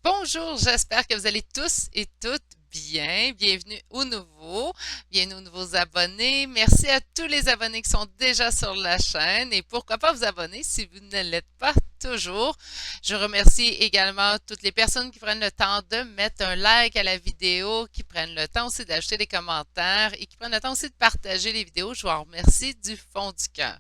Bonjour, j'espère que vous allez tous et toutes bien. Bienvenue aux nouveaux, bienvenue aux nouveaux abonnés. Merci à tous les abonnés qui sont déjà sur la chaîne et pourquoi pas vous abonner si vous ne l'êtes pas toujours. Je remercie également toutes les personnes qui prennent le temps de mettre un like à la vidéo, qui prennent le temps aussi d'ajouter des commentaires et qui prennent le temps aussi de partager les vidéos. Je vous en remercie du fond du cœur.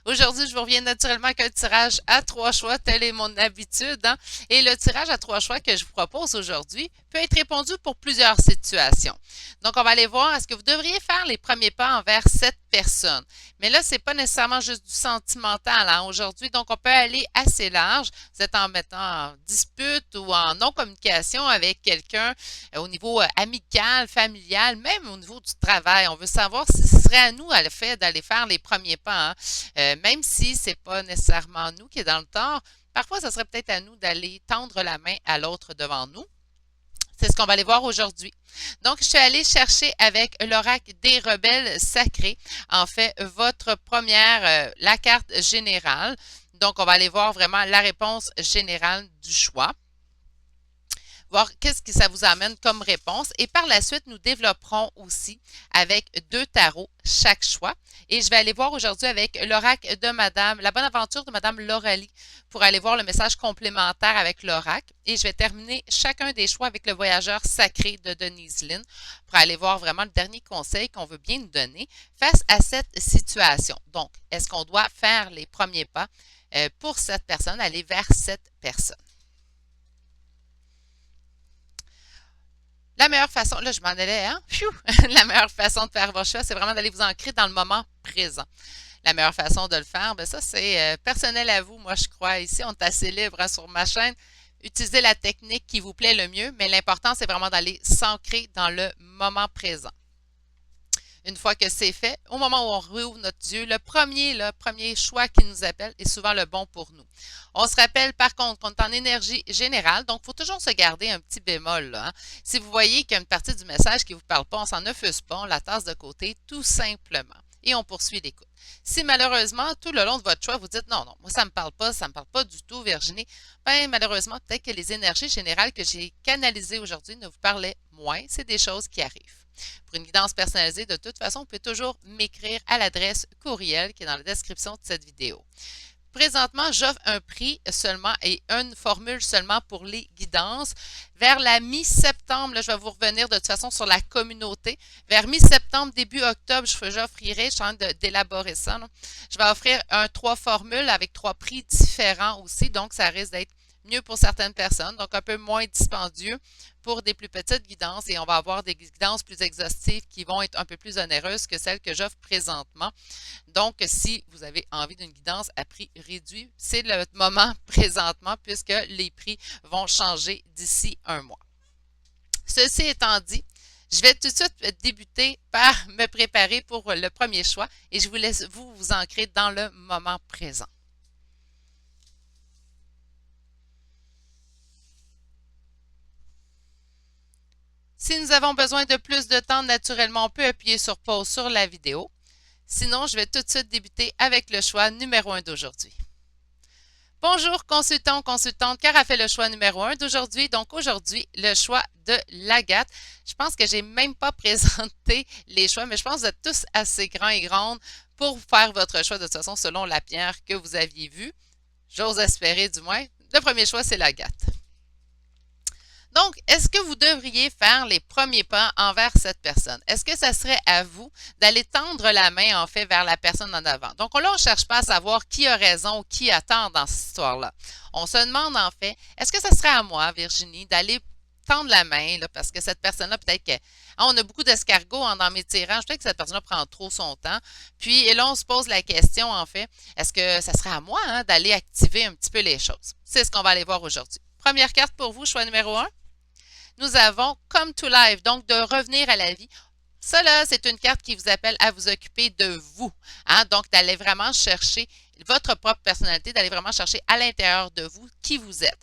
Aujourd'hui, je vous reviens naturellement avec un tirage à trois choix, telle est mon habitude, hein. Et le tirage à trois choix que je vous propose aujourd'hui peut être répondu pour plusieurs situations. Donc, on va aller voir, est-ce que vous devriez faire les premiers pas envers cette personne? Mais là, c'est pas nécessairement juste du sentimental, hein, aujourd'hui, donc on peut aller assez large. Vous êtes en mettant en dispute ou en non-communication avec quelqu'un au niveau amical, familial, même au niveau du travail. On veut savoir si ce serait à nous à le fait d'aller faire les premiers pas, hein. Même si c'est pas nécessairement nous qui est dans le tort, parfois ce serait peut-être à nous d'aller tendre la main à l'autre devant nous. C'est ce qu'on va aller voir aujourd'hui. Donc, je suis allée chercher avec l'oracle des rebelles sacrés, en fait, votre première, la carte générale. Donc, on va aller voir vraiment la réponse générale du choix, voir qu'est-ce que ça vous amène comme réponse. Et par la suite, nous développerons aussi avec deux tarots chaque choix. Et je vais aller voir aujourd'hui avec l'oracle de Madame, la bonne aventure de Madame Lauralie pour aller voir le message complémentaire avec l'oracle. Et je vais terminer chacun des choix avec le voyageur sacré de Denise Lynn pour aller voir vraiment le dernier conseil qu'on veut bien nous donner face à cette situation. Donc, est-ce qu'on doit faire les premiers pas pour cette personne, aller vers cette personne? La meilleure façon, là je m'en allais, hein? Pfiou! La meilleure façon de faire votre choix, c'est vraiment d'aller vous ancrer dans le moment présent. La meilleure façon de le faire, ben ça c'est personnel à vous, moi je crois. Ici, on est assez libre hein, sur ma chaîne. Utilisez la technique qui vous plaît le mieux, mais l'important c'est vraiment d'aller s'ancrer dans le moment présent. Une fois que c'est fait, au moment où on rouvre notre yeux, le premier choix qui nous appelle est souvent le bon pour nous. On se rappelle par contre qu'on est en énergie générale, donc il faut toujours se garder un petit bémol. Là, hein. Si vous voyez qu'il y a une partie du message qui ne vous parle pas, on s'en offusque pas, on la tasse de côté tout simplement. Et on poursuit l'écoute. Si malheureusement, tout le long de votre choix, vous dites non, non, moi ça ne me parle pas du tout, Virginie, ben malheureusement, peut-être que les énergies générales que j'ai canalisées aujourd'hui ne vous parlaient moins. C'est des choses qui arrivent. Pour une guidance personnalisée, de toute façon, vous pouvez toujours m'écrire à l'adresse courriel qui est dans la description de cette vidéo. Présentement, j'offre un prix seulement et une formule seulement pour les guidances. Vers la mi-septembre, je vais vous revenir de toute façon sur la communauté. Vers mi-septembre, début octobre, j'offrirai, je suis en train d'élaborer ça, là. Je vais offrir trois formules avec trois prix différents aussi, donc ça risque d'être mieux pour certaines personnes, donc un peu moins dispendieux pour des plus petites guidances et on va avoir des guidances plus exhaustives qui vont être un peu plus onéreuses que celles que j'offre présentement. Donc, si vous avez envie d'une guidance à prix réduit, c'est le moment présentement puisque les prix vont changer d'ici un mois. Ceci étant dit, je vais tout de suite débuter par me préparer pour le premier choix et je vous laisse vous ancrer dans le moment présent. Si nous avons besoin de plus de temps, naturellement, on peut appuyer sur pause sur la vidéo. Sinon, je vais tout de suite débuter avec le choix numéro 1 d'aujourd'hui. Bonjour consultant, consultante, car a fait le choix numéro 1 d'aujourd'hui. Donc aujourd'hui, le choix de l'Agathe. Je pense que j'ai même pas présenté les choix, mais je pense que vous êtes tous assez grands et grandes pour faire votre choix de toute façon selon la pierre que vous aviez vue. J'ose espérer du moins. Le premier choix, c'est l'Agathe. Donc, est-ce que vous devriez faire les premiers pas envers cette personne? Est-ce que ça serait à vous d'aller tendre la main, en fait, vers la personne en avant? Donc, là, on ne cherche pas à savoir qui a raison ou qui a tort dans cette histoire-là. On se demande, en fait, est-ce que ça serait à moi, Virginie, d'aller tendre la main, là, parce que cette personne-là, peut-être que on a beaucoup d'escargots dans mes tirages, peut-être que cette personne-là prend trop son temps. Puis, et là, on se pose la question, en fait, est-ce que ça serait à moi hein, d'aller activer un petit peu les choses? C'est ce qu'on va aller voir aujourd'hui. Première carte pour vous, choix numéro 1. Nous avons Come to Life, donc de revenir à la vie. Ça, là, c'est une carte qui vous appelle à vous occuper de vous. Hein? Donc, d'aller vraiment chercher votre propre personnalité, d'aller vraiment chercher à l'intérieur de vous qui vous êtes.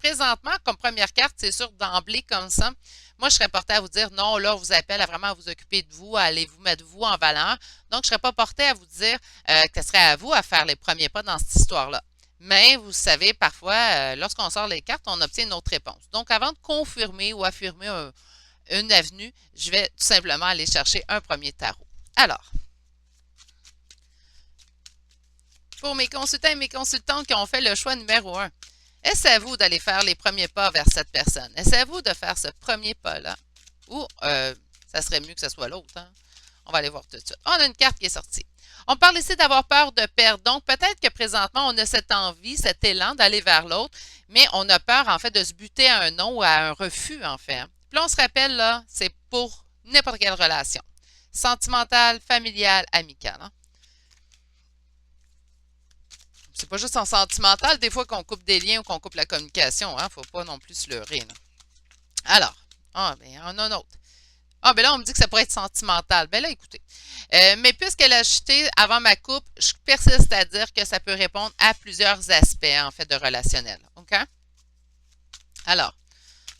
Présentement, comme première carte, c'est sûr d'emblée comme ça, moi, je serais portée à vous dire non, là, on vous appelle à vraiment vous occuper de vous, à aller vous mettre vous en valeur. Donc, je ne serais pas portée à vous dire que ce serait à vous à faire les premiers pas dans cette histoire-là. Mais vous savez, parfois, lorsqu'on sort les cartes, on obtient une autre réponse. Donc, avant de confirmer ou affirmer une avenue, je vais tout simplement aller chercher un premier tarot. Alors, pour mes consultants et mes consultantes qui ont fait le choix numéro un, est-ce à vous d'aller faire les premiers pas vers cette personne? Est-ce à vous de faire ce premier pas-là? Ou ça serait mieux que ce soit l'autre, hein? On va aller voir tout de suite. On a une carte qui est sortie. On parle ici d'avoir peur de perdre. Donc, peut-être que présentement, on a cette envie, cet élan d'aller vers l'autre, mais on a peur, en fait, de se buter à un non ou à un refus, en fait. Puis là, on se rappelle, là, c'est pour n'importe quelle relation. Sentimentale, familiale, amicale. Hein? C'est pas juste en sentimental, des fois qu'on coupe des liens ou qu'on coupe la communication. Hein? Faut pas non plus se leurrer. Là. Alors, ben, on a un autre. Ah, ben là, on me dit que ça pourrait être sentimental. Ben là, écoutez. Mais puisqu'elle a acheté avant ma coupe, je persiste à dire que ça peut répondre à plusieurs aspects, en fait, de relationnel. OK? Alors,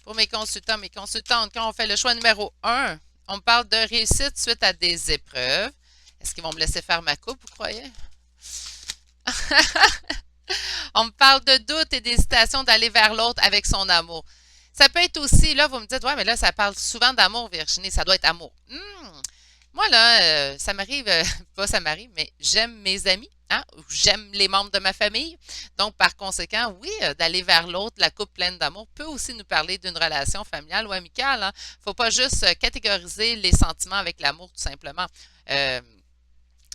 pour mes consultants, mes consultantes, quand on fait le choix numéro un, on parle de réussite suite à des épreuves. Est-ce qu'ils vont me laisser faire ma coupe, vous croyez? On me parle de doute et d'hésitation d'aller vers l'autre avec son amour. Ça peut être aussi, là, vous me dites, ouais, mais là, ça parle souvent d'amour, Virginie, ça doit être amour. Moi, là, ça m'arrive, pas ça m'arrive, mais j'aime mes amis, hein, ou j'aime les membres de ma famille. Donc, par conséquent, oui, d'aller vers l'autre, la coupe pleine d'amour, peut aussi nous parler d'une relation familiale ou amicale. Hein. Faut pas juste catégoriser les sentiments avec l'amour, tout simplement. Euh,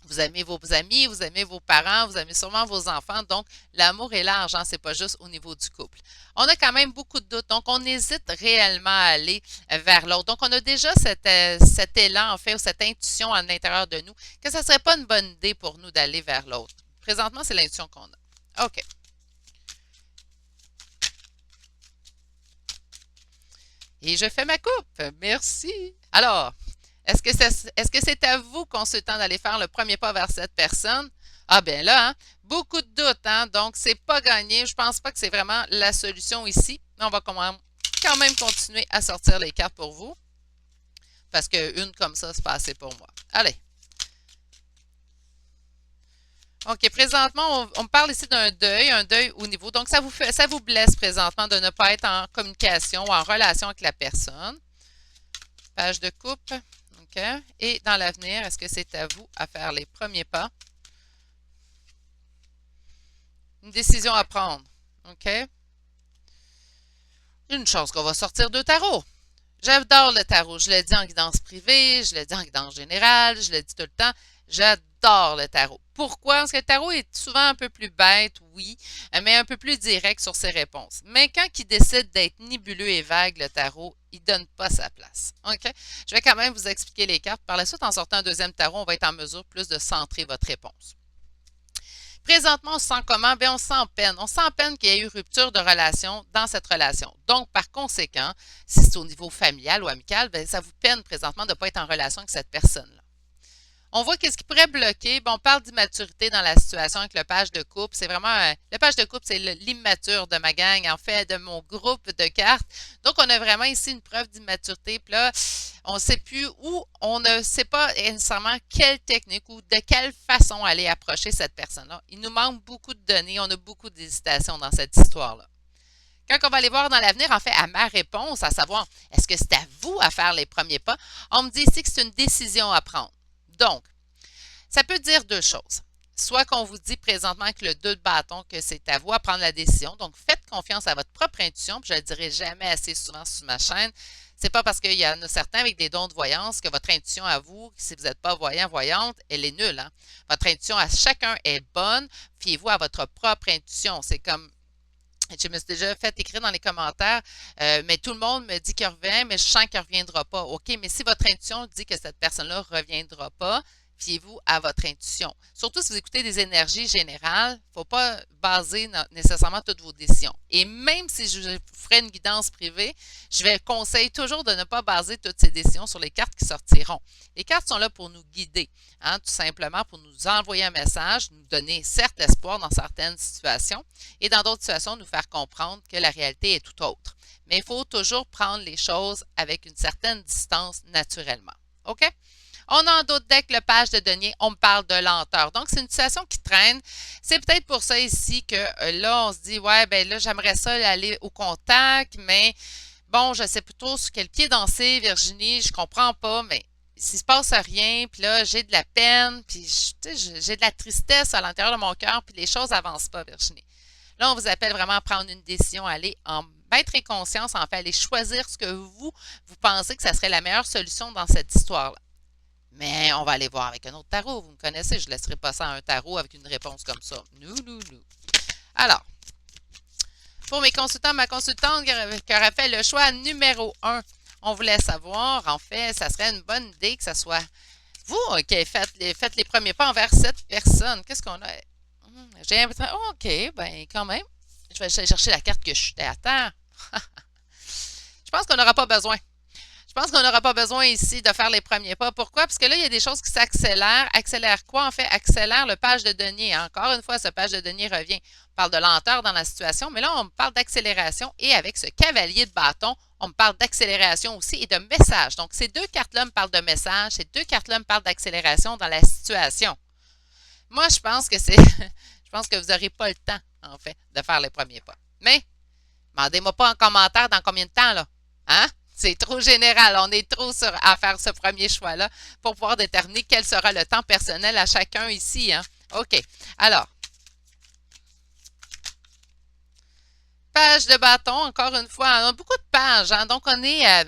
vous aimez vos amis, vous aimez vos parents, vous aimez sûrement vos enfants. Donc, l'amour est large, hein, c'est pas juste au niveau du couple. On a quand même beaucoup de doutes, donc on hésite réellement à aller vers l'autre. Donc, on a déjà cet élan, en fait, ou cette intuition à l'intérieur de nous, que ça serait pas une bonne idée pour nous d'aller vers l'autre. Présentement, c'est l'intuition qu'on a. OK. Et je fais ma coupe. Merci. Alors, est-ce que c'est à vous, consultant, d'aller faire le premier pas vers cette personne? Ah bien là, hein, beaucoup de doutes, hein, donc c'est pas gagné. Je pense pas que c'est vraiment la solution ici. On va quand même continuer à sortir les cartes pour vous, parce qu'une comme ça, c'est pas assez pour moi. Allez. OK, présentement, on parle ici d'un deuil, un deuil au niveau. Donc, ça vous blesse présentement de ne pas être en communication ou en relation avec la personne. Page de coupe. OK. Et dans l'avenir, est-ce que c'est à vous à faire les premiers pas? Une décision à prendre. OK? Une chose qu'on va sortir deux tarots. J'adore le tarot. Je le dis en guidance privée, je le dis en guidance générale, je le dis tout le temps. J'adore le tarot. Pourquoi? Parce que le tarot est souvent un peu plus bête, oui, mais un peu plus direct sur ses réponses. Mais quand il décide d'être nébuleux et vague, le tarot, il ne donne pas sa place. OK? Je vais quand même vous expliquer les cartes. Par la suite, en sortant un deuxième tarot, on va être en mesure plus de centrer votre réponse. Présentement, on se sent comment? Bien, on se sent en peine. On se sent en peine qu'il y ait eu rupture de relation dans cette relation. Donc, par conséquent, si c'est au niveau familial ou amical, bien, ça vous peine présentement de ne pas être en relation avec cette personne-là. On voit qu'est-ce qui pourrait bloquer. Bon, on parle d'immaturité dans la situation avec le page de couple. C'est vraiment, le page de couple, c'est l'immature de ma gang, en fait, de mon groupe de cartes. Donc, on a vraiment ici une preuve d'immaturité. Puis là, on ne sait plus où, on ne sait pas nécessairement quelle technique ou de quelle façon aller approcher cette personne-là. Il nous manque beaucoup de données. On a beaucoup d'hésitation dans cette histoire-là. Quand on va aller voir dans l'avenir, en fait, à ma réponse, à savoir, est-ce que c'est à vous à faire les premiers pas, on me dit ici que c'est une décision à prendre. Donc, ça peut dire deux choses. Soit qu'on vous dit présentement avec le 2 de bâton que c'est à vous à prendre la décision. Donc, faites confiance à votre propre intuition. Puis je ne le dirai jamais assez souvent sur ma chaîne. C'est pas parce qu'il y en a certains avec des dons de voyance que votre intuition à vous, si vous n'êtes pas voyant, voyante, elle est nulle. Hein? Votre intuition à chacun est bonne. Fiez-vous à votre propre intuition. C'est comme je me suis déjà fait écrire dans les commentaires, mais tout le monde me dit qu'il revient, mais je sens qu'il ne reviendra pas. OK, mais si votre intuition dit que cette personne-là ne reviendra pas, fiez-vous à votre intuition. Surtout si vous écoutez des énergies générales, il ne faut pas baser nécessairement toutes vos décisions. Et même si je ferai une guidance privée, je vais conseiller toujours de ne pas baser toutes ces décisions sur les cartes qui sortiront. Les cartes sont là pour nous guider, hein, tout simplement pour nous envoyer un message, nous donner certes espoir dans certaines situations et dans d'autres situations nous faire comprendre que la réalité est tout autre. Mais il faut toujours prendre les choses avec une certaine distance naturellement. OK? On en doute dès que le page de denier, on me parle de lenteur. Donc, c'est une situation qui traîne. C'est peut-être pour ça ici que là, on se dit, ouais, ben là, j'aimerais ça aller au contact, mais bon, je sais plutôt sur quel pied danser, Virginie, je comprends pas, mais s'il se passe rien, puis là, j'ai de la peine, puis j'ai de la tristesse à l'intérieur de mon cœur, puis les choses avancent pas, Virginie. Là, on vous appelle vraiment à prendre une décision, à aller en mettre et conscience, en fait, aller choisir ce que vous pensez que ça serait la meilleure solution dans cette histoire-là. Mais on va aller voir avec un autre tarot. Vous me connaissez, je ne laisserai pas ça à un tarot avec une réponse comme ça. Non, non, non. Alors, pour mes consultants, ma consultante qui aurait fait le choix numéro 1, on voulait savoir, en fait, ça serait une bonne idée que ce soit vous qui avez fait les premiers pas envers cette personne. Qu'est-ce qu'on a? J'ai l'impression, oh, OK, ben quand même. Je vais aller chercher la carte que je suis à terre. Je pense qu'on n'aura pas besoin. Je pense qu'on n'aura pas besoin ici de faire les premiers pas. Pourquoi? Parce que là, il y a des choses qui s'accélèrent. Accélère quoi? En fait, accélère le page de denier. Encore une fois, ce page de denier revient. On parle de lenteur dans la situation, mais là, on parle d'accélération. Et avec ce cavalier de bâton, on me parle d'accélération aussi et de message. Donc, ces deux cartes-là me parlent de message. Ces deux cartes-là me parlent d'accélération dans la situation. Moi, je pense que c'est. Je pense que vous n'aurez pas le temps, en fait, de faire les premiers pas. Mais, demandez-moi pas en commentaire dans combien de temps, là. Hein? C'est trop général. On est trop à faire ce premier choix-là pour pouvoir déterminer quel sera le temps personnel à chacun ici. Hein? OK. Alors, page de bâton, encore une fois. On a beaucoup de pages. Hein? Donc, on est.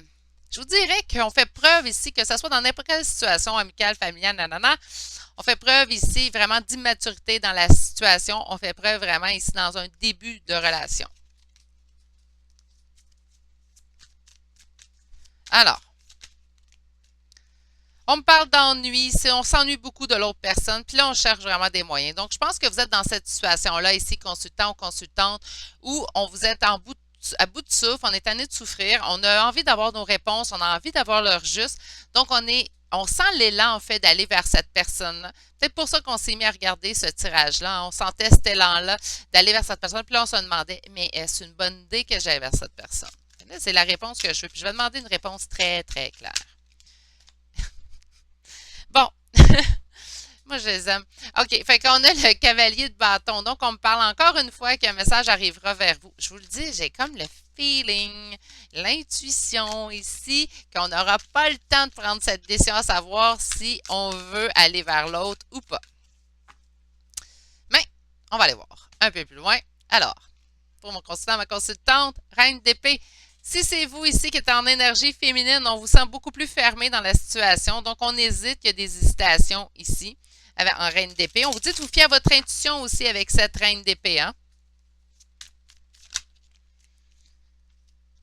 Je vous dirais qu'on fait preuve ici, que ce soit dans n'importe quelle situation, amicale, familiale, nanana, on fait preuve ici vraiment d'immaturité dans la situation. On fait preuve vraiment ici dans un début de relation. Alors, on me parle d'ennui, on s'ennuie beaucoup de l'autre personne, puis là, on cherche vraiment des moyens. Donc, je pense que vous êtes dans cette situation-là ici, consultant ou consultante, où on vous êtes à bout de souffle, on est tanné de souffrir, on a envie d'avoir nos réponses, on a envie d'avoir l'heure juste. Donc, on sent l'élan, en fait, d'aller vers cette personne-là. Peut-être pour ça qu'on s'est mis à regarder ce tirage-là. Hein. On sentait cet élan-là d'aller vers cette personne. Puis là, on se demandait, mais est-ce une bonne idée que j'aille vers cette personne? Là, c'est la réponse que je veux. Puis je vais demander une réponse très, très claire. Bon. Moi, je les aime. OK. Fait qu'on a le cavalier de bâton. Donc, on me parle encore une fois qu'un message arrivera vers vous. Je vous le dis, j'ai comme le feeling, l'intuition ici, qu'on n'aura pas le temps de prendre cette décision à savoir si on veut aller vers l'autre ou pas. Mais, on va aller voir un peu plus loin. Alors, pour mon consultant, ma consultante, reine d'épée. Si c'est vous ici qui êtes en énergie féminine, on vous sent beaucoup plus fermé dans la situation. Donc, on hésite, il y a des hésitations ici en reine d'épée. On vous dit de vous fier à votre intuition aussi avec cette reine d'épée. Hein?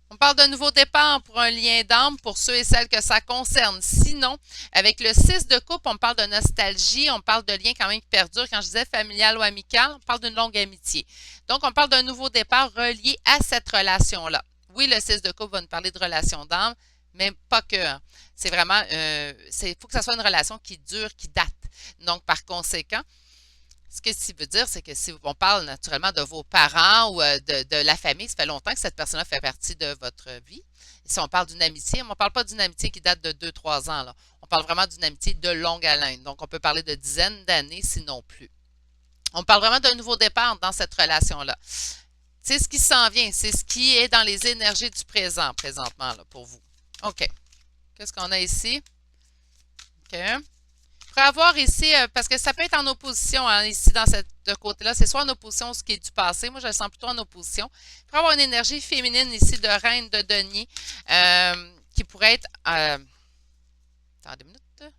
On parle d'un nouveau départ pour un lien d'âme pour ceux et celles que ça concerne. Sinon, avec le 6 de coupe, on parle de nostalgie, on parle de lien quand même qui perdure. Quand je disais familial ou amical, on parle d'une longue amitié. Donc, on parle d'un nouveau départ relié à cette relation-là. Oui, le 6 de coupe va nous parler de relation d'âme, mais pas que. Hein. C'est vraiment, il faut que ça soit une relation qui dure, qui date. Donc, par conséquent, ce que ça veut dire, c'est que si on parle naturellement de vos parents ou de la famille, ça fait longtemps que cette personne-là fait partie de votre vie. Si on parle d'une amitié, on ne parle pas d'une amitié qui date de 2, 3 ans. Là. On parle vraiment d'une amitié de longue haleine. Donc, on peut parler de dizaines d'années, sinon plus. On parle vraiment d'un nouveau départ dans cette relation-là. C'est ce qui s'en vient. C'est ce qui est dans les énergies du présent, présentement, là, pour vous. OK. Qu'est-ce qu'on a ici? OK. Pour avoir ici, parce que ça peut être en opposition, hein, ici, dans ce côté-là, c'est soit en opposition ce qui est du passé, moi je le sens plutôt en opposition. Pour avoir une énergie féminine ici de reine de denier, qui pourrait être... attendez une minute.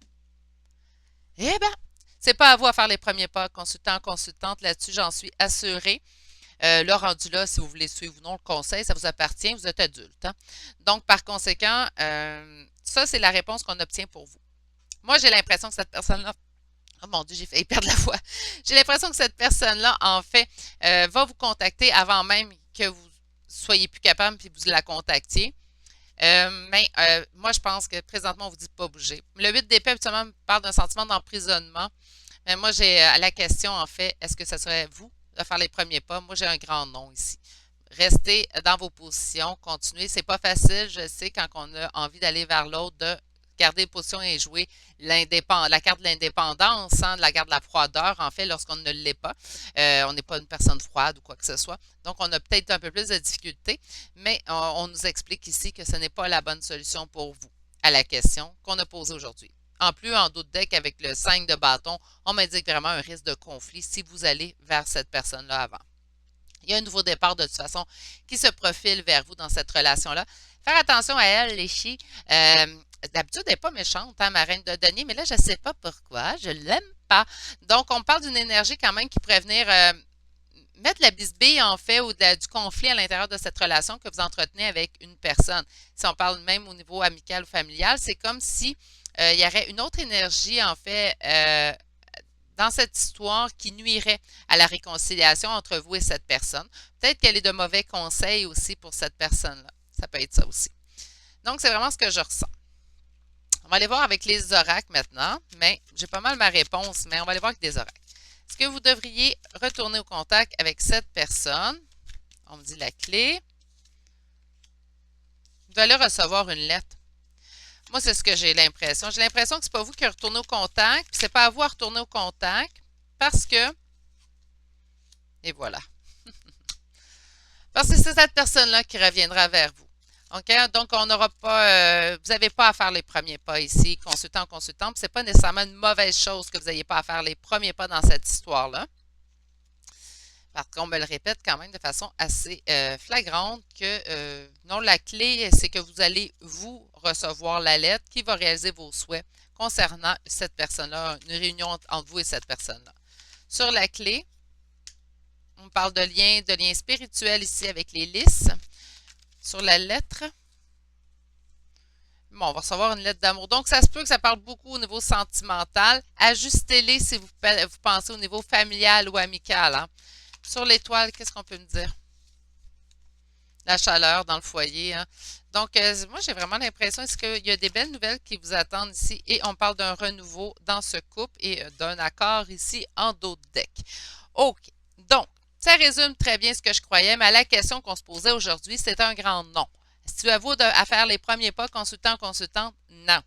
Eh bien, c'est pas à vous à faire les premiers pas, consultant, consultante, là-dessus, j'en suis assurée. Là, rendu là, si vous voulez suivre ou non le conseil, ça vous appartient, vous êtes adulte. Hein? Donc, par conséquent, ça, c'est la réponse qu'on obtient pour vous. Moi, j'ai l'impression que cette personne-là, oh mon Dieu, j'ai failli perdre la voix. J'ai l'impression que cette personne-là, en fait, va vous contacter avant même que vous soyez plus capable et vous la contactiez. Mais moi, je pense que présentement, on vous dit de ne pas bouger. Le 8 d'épée, habituellement, me parle d'un sentiment d'emprisonnement. Mais moi, j'ai la question, en fait, est-ce que ce serait vous de faire les premiers pas? Moi, j'ai un grand non ici. Restez dans vos positions, continuez. C'est pas facile, je sais, quand on a envie d'aller vers l'autre, de garder position et jouer la carte de l'indépendance, hein, de la carte de la froideur, en fait, lorsqu'on ne l'est pas. On n'est pas une personne froide ou quoi que ce soit. Donc, on a peut-être un peu plus de difficultés, mais on nous explique ici que ce n'est pas la bonne solution pour vous à la question qu'on a posée aujourd'hui. En plus, en d'autres decks, avec le 5 de bâton, on m'indique vraiment un risque de conflit si vous allez vers cette personne-là avant. Il y a un nouveau départ de toute façon qui se profile vers vous dans cette relation-là. Faire attention à elle, les filles. D'habitude, elle n'est pas méchante, hein, ma reine de denier, mais là, je ne sais pas pourquoi. Je ne l'aime pas. Donc, on parle d'une énergie quand même qui pourrait venir mettre la bisbille, en fait, ou du conflit à l'intérieur de cette relation que vous entretenez avec une personne. Si on parle même au niveau amical ou familial, c'est comme si il y aurait une autre énergie, en fait, dans cette histoire qui nuirait à la réconciliation entre vous et cette personne. Peut-être qu'elle est de mauvais conseils aussi pour cette personne-là. Ça peut être ça aussi. Donc, c'est vraiment ce que je ressens. On va aller voir avec les oracles maintenant, mais j'ai pas mal ma réponse, mais on va aller voir avec des oracles. Est-ce que vous devriez retourner au contact avec cette personne? On me dit la clé. Vous allez recevoir une lettre. Moi, c'est ce que j'ai l'impression. J'ai l'impression que ce n'est pas vous qui retournez au contact, puis ce n'est pas à vous à retourner au contact, parce que, et voilà, parce que c'est cette personne-là qui reviendra vers vous. OK? Donc, on n'aura pas, vous n'avez pas à faire les premiers pas ici, consultant, consultant, puis ce n'est pas nécessairement une mauvaise chose que vous n'ayez pas à faire les premiers pas dans cette histoire-là. Parce qu'on me le répète quand même de façon assez flagrante que non, la clé, c'est que vous allez, vous, recevoir la lettre qui va réaliser vos souhaits concernant cette personne-là, une réunion entre vous et cette personne-là. Sur la clé, on parle de lien spirituel ici avec les lys. Sur la lettre, bon, on va recevoir une lettre d'amour. Donc, ça se peut que ça parle beaucoup au niveau sentimental. Ajustez-les si vous pensez au niveau familial ou amical, hein. Sur l'étoile, qu'est-ce qu'on peut me dire? La chaleur dans le foyer, hein? Donc, moi, j'ai vraiment l'impression qu'il y a des belles nouvelles qui vous attendent ici et on parle d'un renouveau dans ce couple et d'un accord ici en d'autres decks. OK. Donc, ça résume très bien ce que je croyais, mais à la question qu'on se posait aujourd'hui, c'est un grand non. Est-ce que à vous à faire les premiers pas, consultant, consultante? Non.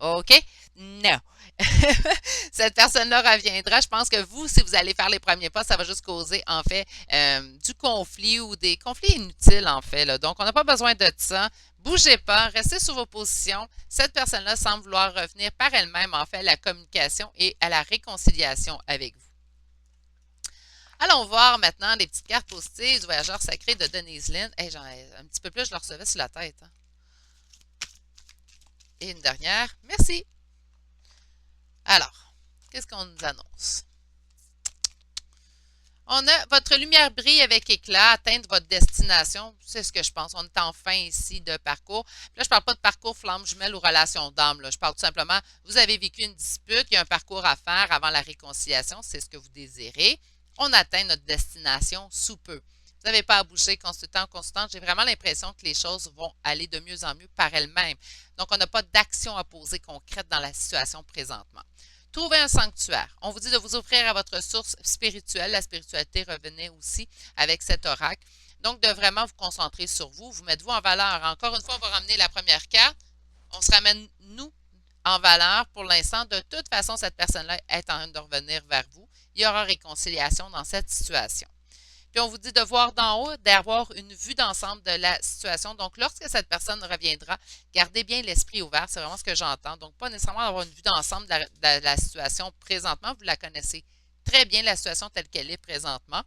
OK? Non. Cette personne-là reviendra. Je pense que vous, si vous allez faire les premiers pas, ça va juste causer, en fait, du conflit ou des conflits inutiles, en fait, là. Donc, on n'a pas besoin de ça. Bougez pas, restez sur vos positions. Cette personne-là semble vouloir revenir par elle-même, en fait, à la communication et à la réconciliation avec vous. Allons voir maintenant les petites cartes positives du voyageur sacré de Denise Lynn. Hey, un petit peu plus, je le recevais sur la tête, hein. Et une dernière. Merci. Alors, qu'est-ce qu'on nous annonce? On a votre lumière brille avec éclat, atteindre votre destination. C'est ce que je pense. On est en fin ici de parcours. Puis là, je ne parle pas de parcours flamme jumelle ou relation d'âme. Je parle tout simplement, vous avez vécu une dispute, il y a un parcours à faire avant la réconciliation, c'est ce que vous désirez. On atteint notre destination sous peu. Vous n'avez pas à bouger, consultant, consultante. J'ai vraiment l'impression que les choses vont aller de mieux en mieux par elles-mêmes. Donc, on n'a pas d'action à poser concrète dans la situation présentement. Trouvez un sanctuaire. On vous dit de vous offrir à votre source spirituelle. La spiritualité revenait aussi avec cet oracle. Donc, de vraiment vous concentrer sur vous. Vous mettez-vous en valeur. Encore une fois, on va ramener la première carte. On se ramène, nous, en valeur. Pour l'instant, de toute façon, cette personne-là est en train de revenir vers vous. Il y aura réconciliation dans cette situation. Puis on vous dit de voir d'en haut, d'avoir une vue d'ensemble de la situation. Donc, lorsque cette personne reviendra, gardez bien l'esprit ouvert. C'est vraiment ce que j'entends. Donc, pas nécessairement avoir une vue d'ensemble de la situation présentement. Vous la connaissez très bien, la situation telle qu'elle est présentement.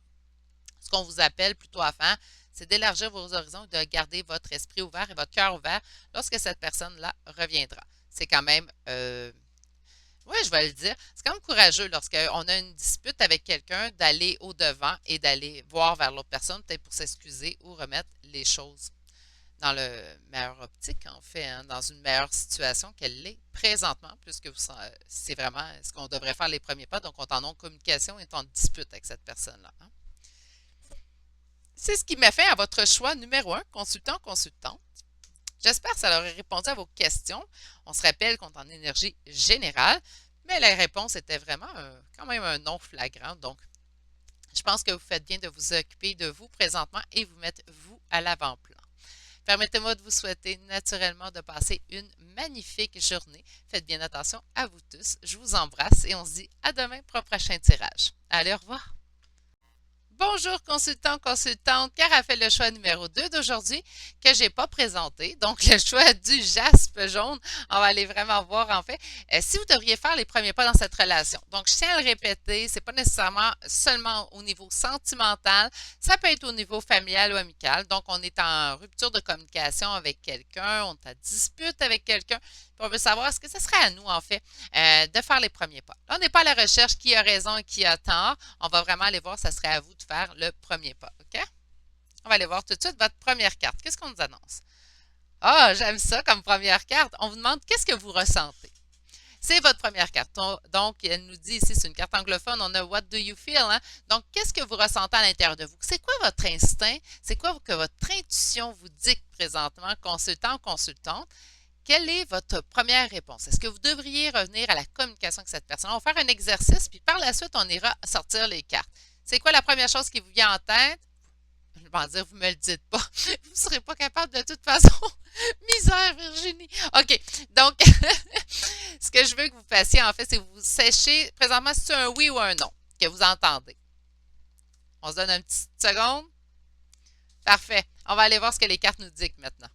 Ce qu'on vous appelle plutôt à faire, c'est d'élargir vos horizons et de garder votre esprit ouvert et votre cœur ouvert lorsque cette personne-là reviendra. C'est quand même oui, je vais le dire. C'est quand même courageux lorsqu'on a une dispute avec quelqu'un d'aller au-devant et d'aller voir vers l'autre personne, peut-être pour s'excuser ou remettre les choses dans le meilleur optique, en fait, hein, dans une meilleure situation qu'elle l'est présentement, puisque c'est vraiment ce qu'on devrait faire les premiers pas. Donc, on est en non-communication et en dispute avec cette personne-là, hein. C'est ce qui m'a fait à votre choix numéro 1, consultant, consultante. J'espère que ça leur a répondu à vos questions. On se rappelle qu'on est en énergie générale, mais la réponse était vraiment quand même un non flagrant. Donc, je pense que vous faites bien de vous occuper de vous présentement et vous mettre vous à l'avant-plan. Permettez-moi de vous souhaiter naturellement de passer une magnifique journée. Faites bien attention à vous tous. Je vous embrasse et on se dit à demain pour un prochain tirage. Allez, au revoir. Bonjour consultant, consultante, car a fait le choix numéro 2 d'aujourd'hui que j'ai pas présenté. Donc, le choix du jaspe jaune. On va aller vraiment voir en fait si vous devriez faire les premiers pas dans cette relation. Donc, je tiens à le répéter, c'est pas nécessairement seulement au niveau sentimental, ça peut être au niveau familial ou amical. Donc, on est en rupture de communication avec quelqu'un, on est en dispute avec quelqu'un, puis on veut savoir est-ce que ce serait à nous en fait de faire les premiers pas. Là, on n'est pas à la recherche qui a raison et qui a tort. On va vraiment aller voir, ça serait à vous de faire le premier pas, OK? On va aller voir tout de suite votre première carte. Qu'est-ce qu'on nous annonce? Ah, j'aime ça comme première carte. On vous demande qu'est-ce que vous ressentez. C'est votre première carte. Donc, elle nous dit ici, c'est une carte anglophone, on a What do you feel? Hein? Donc, qu'est-ce que vous ressentez à l'intérieur de vous? C'est quoi votre instinct? C'est quoi que votre intuition vous dicte présentement, consultant ou consultante? Quelle est votre première réponse? Est-ce que vous devriez revenir à la communication avec cette personne? On va faire un exercice, puis par la suite, on ira sortir les cartes. C'est quoi la première chose qui vous vient en tête? Je vais dire, vous ne me le dites pas. Vous ne serez pas capable de toute façon. Misère, Virginie. OK. Donc, ce que je veux que vous fassiez, en fait, c'est que vous séchez présentement si c'est un oui ou un non que vous entendez. On se donne une petite seconde. Parfait. On va aller voir ce que les cartes nous dictent maintenant.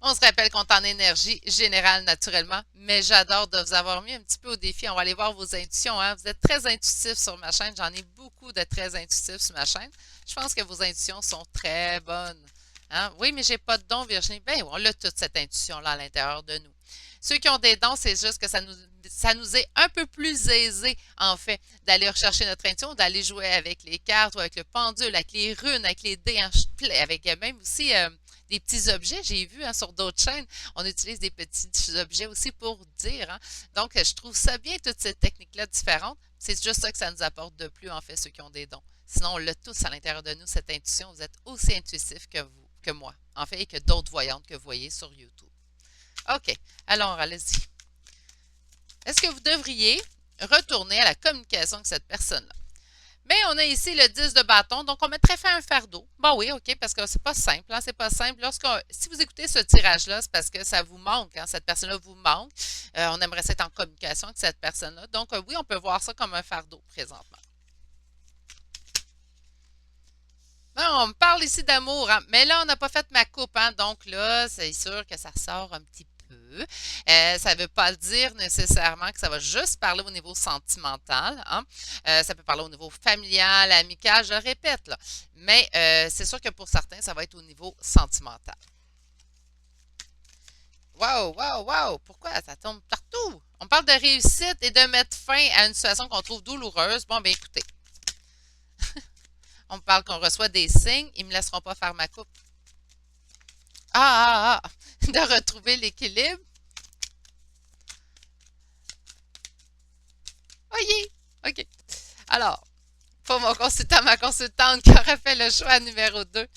On se rappelle qu'on est en énergie générale naturellement, mais j'adore de vous avoir mis un petit peu au défi. On va aller voir vos intuitions. Hein? Vous êtes très intuitifs sur ma chaîne. J'en ai beaucoup de très intuitifs sur ma chaîne. Je pense que vos intuitions sont très bonnes. Hein? Oui, mais j'ai pas de don, Virginie. Bien, on a toute cette intuition-là à l'intérieur de nous. Ceux qui ont des dons, c'est juste que ça nous est un peu plus aisé, en fait, d'aller rechercher notre intuition, d'aller jouer avec les cartes ou avec le pendule, avec les runes, avec les dés, hein, avec même aussi des petits objets. J'ai vu hein, sur d'autres chaînes, on utilise des petits objets aussi pour dire. Hein. Donc, je trouve ça bien, toutes ces techniques-là différentes. C'est juste ça que ça nous apporte de plus, en fait, ceux qui ont des dons. Sinon, on l'a tous à l'intérieur de nous, cette intuition. Vous êtes aussi intuitifs que vous, que moi, en fait, et que d'autres voyantes que vous voyez sur YouTube. OK. Alors, allez-y. Est-ce que vous devriez retourner à la communication avec cette personne-là? Mais on a ici le 10 de bâton, donc on mettrait fin à un fardeau. Bon oui, OK, parce que c'est pas simple, hein, c'est pas simple. Si vous écoutez ce tirage-là, c'est parce que ça vous manque, hein, cette personne-là vous manque. On aimerait être en communication avec cette personne-là. Donc oui, on peut voir ça comme un fardeau présentement. Bon, on me parle ici d'amour, hein, mais là, on n'a pas fait ma coupe, hein, donc là, c'est sûr que ça sort un petit peu. Ça ne veut pas dire nécessairement que ça va juste parler au niveau sentimental. Hein. Ça peut parler au niveau familial, amical, je le répète. Là. Mais c'est sûr que pour certains, ça va être au niveau sentimental. Wow, wow, wow! Pourquoi ça tombe partout? On parle de réussite et de mettre fin à une situation qu'on trouve douloureuse. Bon, bien écoutez. On me parle qu'on reçoit des signes. Ils ne me laisseront pas faire ma coupe. Ah, ah, ah! De retrouver l'équilibre. Oui, OK. Alors, pour mon consultant, ma consultante qui aurait fait le choix numéro 2,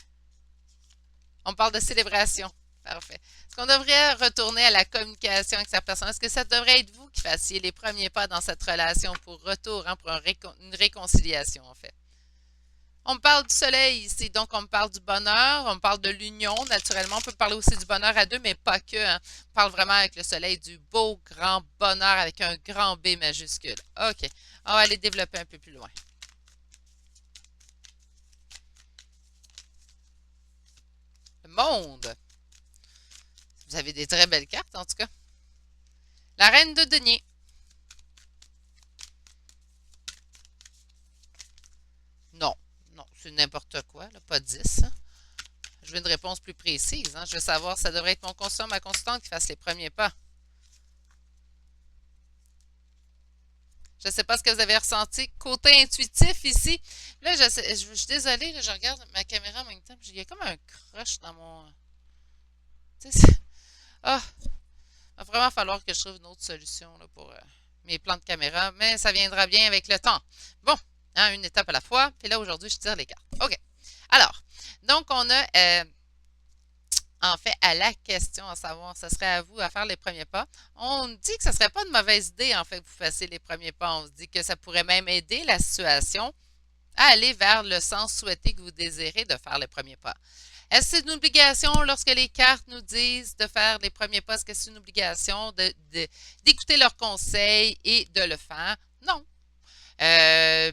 on parle de célébration. Parfait. Est-ce qu'on devrait retourner à la communication avec cette personne? Est-ce que ça devrait être vous qui fassiez les premiers pas dans cette relation pour retour, hein, pour une réconciliation, en fait? On me parle du soleil ici, donc on me parle du bonheur, on me parle de l'union, naturellement. On peut parler aussi du bonheur à deux, mais pas que. Hein. On parle vraiment avec le soleil du beau, grand bonheur avec un grand B majuscule. OK. On va aller développer un peu plus loin. Le monde. Vous avez des très belles cartes, en tout cas. La reine de denier. Non. Non, c'est n'importe quoi, là, pas 10. Hein. Je veux une réponse plus précise. Hein. Je veux savoir, ça devrait être mon consultant, ma consultante qui fasse les premiers pas. Je ne sais pas ce que vous avez ressenti. Côté intuitif ici. Là, je suis désolée, là, je regarde ma caméra en même temps. Il y a comme un crush dans mon. Ah! Il va vraiment falloir que je trouve une autre solution là, pour mes plans de caméra. Mais ça viendra bien avec le temps. Bon, hein, une étape à la fois. Puis là, aujourd'hui, je tire les cartes. OK. Alors, donc, on a. En fait, à la question, à savoir, ce serait à vous à faire les premiers pas. On dit que ce ne serait pas une mauvaise idée, en fait, que vous fassiez les premiers pas. On se dit que ça pourrait même aider la situation à aller vers le sens souhaité que vous désirez de faire les premiers pas. Est-ce que c'est une obligation lorsque les cartes nous disent de faire les premiers pas? Est-ce que c'est une obligation d'écouter leurs conseils et de le faire? Non.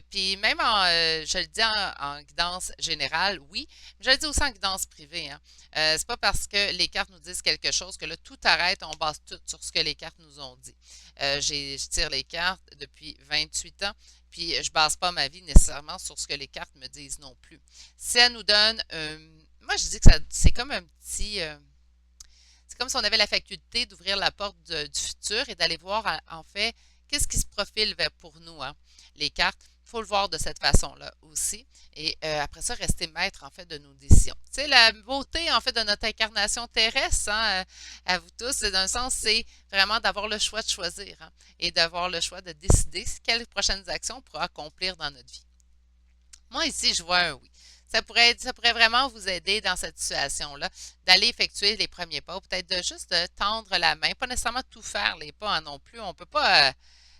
Puis même je le dis en guidance générale, oui, mais je le dis aussi en guidance privée, hein. C'est pas parce que les cartes nous disent quelque chose que là, tout arrête, on base tout sur ce que les cartes nous ont dit. Je tire les cartes depuis 28 ans, puis je base pas ma vie nécessairement sur ce que les cartes me disent non plus. Si elles nous donnent, moi je dis que c'est comme un petit, c'est comme si on avait la faculté d'ouvrir la porte du futur et d'aller voir en fait qu'est-ce qui se profile pour nous, hein. Les cartes, il faut le voir de cette façon-là aussi. Et après ça, rester maître en fait de nos décisions. Tu sais, la beauté en fait de notre incarnation terrestre, hein, à vous tous, c'est d'un sens, c'est vraiment d'avoir le choix de choisir, hein, et d'avoir le choix de décider quelles prochaines actions on pourra accomplir dans notre vie. Moi, ici, je vois un oui. Ça pourrait vraiment vous aider dans cette situation-là, d'aller effectuer les premiers pas, ou peut-être de juste de tendre la main, pas nécessairement tout faire les pas, hein, non plus. On peut pas,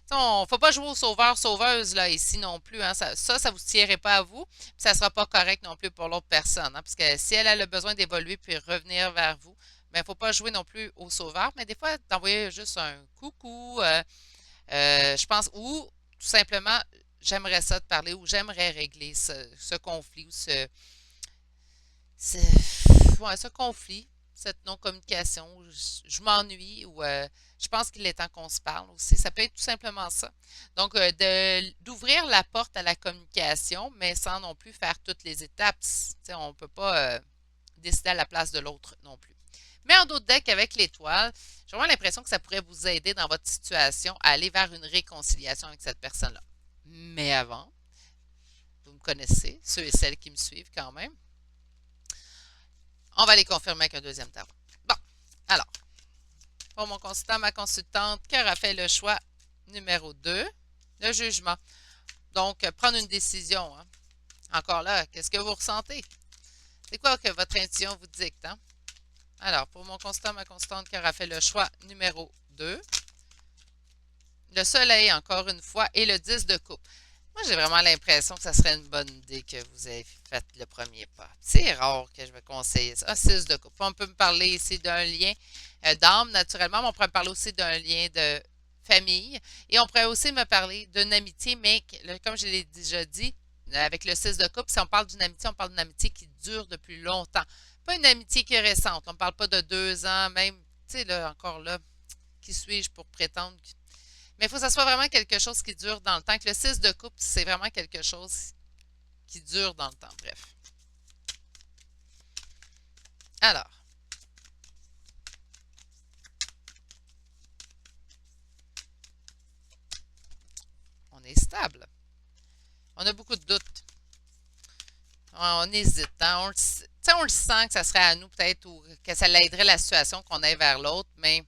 faut pas jouer au sauveur-sauveuse là ici non plus, hein. Ça vous tierait pas à vous, puis ça sera pas correct non plus pour l'autre personne, hein, parce que si elle a le besoin d'évoluer puis revenir vers vous, ben faut pas jouer non plus au sauveur, mais des fois d'envoyer juste un coucou, je pense, ou tout simplement, j'aimerais ça te parler ou j'aimerais régler ce conflit ou ouais, ce conflit, cette non-communication, où je m'ennuie ou je pense qu'il est temps qu'on se parle aussi. Ça peut être tout simplement ça. Donc, d'ouvrir la porte à la communication, mais sans non plus faire toutes les étapes. Tu sais, on ne peut pas décider à la place de l'autre non plus. Mais en d'autres decks, avec l'étoile, j'ai vraiment l'impression que ça pourrait vous aider dans votre situation à aller vers une réconciliation avec cette personne-là. Mais avant, vous me connaissez, ceux et celles qui me suivent quand même, on va les confirmer avec un deuxième tarot. Bon, alors, pour mon consultant, ma consultante, cœur a fait le choix numéro 2, le jugement. Donc, prendre une décision, hein. Encore là, qu'est-ce que vous ressentez? C'est quoi que votre intuition vous dicte, hein? Alors, pour mon consultant, ma consultante, cœur a fait le choix numéro 2, le soleil, encore une fois, et le 10 de coupe. Moi, j'ai vraiment l'impression que ça serait une bonne idée que vous ayez fait le premier pas. C'est rare que je vais conseiller ça. Ah, 6 de coupe. On peut me parler ici d'un lien d'âme, naturellement, mais on pourrait me parler aussi d'un lien de famille. Et on pourrait aussi me parler d'une amitié, mais comme je l'ai déjà dit, avec le 6 de coupe, si on parle d'une amitié, on parle d'une amitié qui dure depuis longtemps. Pas une amitié qui est récente. On ne parle pas de 2 ans, même, tu sais, là, encore là, qui suis-je pour prétendre mais il faut que ça soit vraiment quelque chose qui dure dans le temps. Que le 6 de coupe, c'est vraiment quelque chose qui dure dans le temps. Bref. Alors, on est stable. On a beaucoup de doutes. On hésite, hein. On le sent que ça serait à nous peut-être ou que ça l'aiderait la situation qu'on aille vers l'autre, mais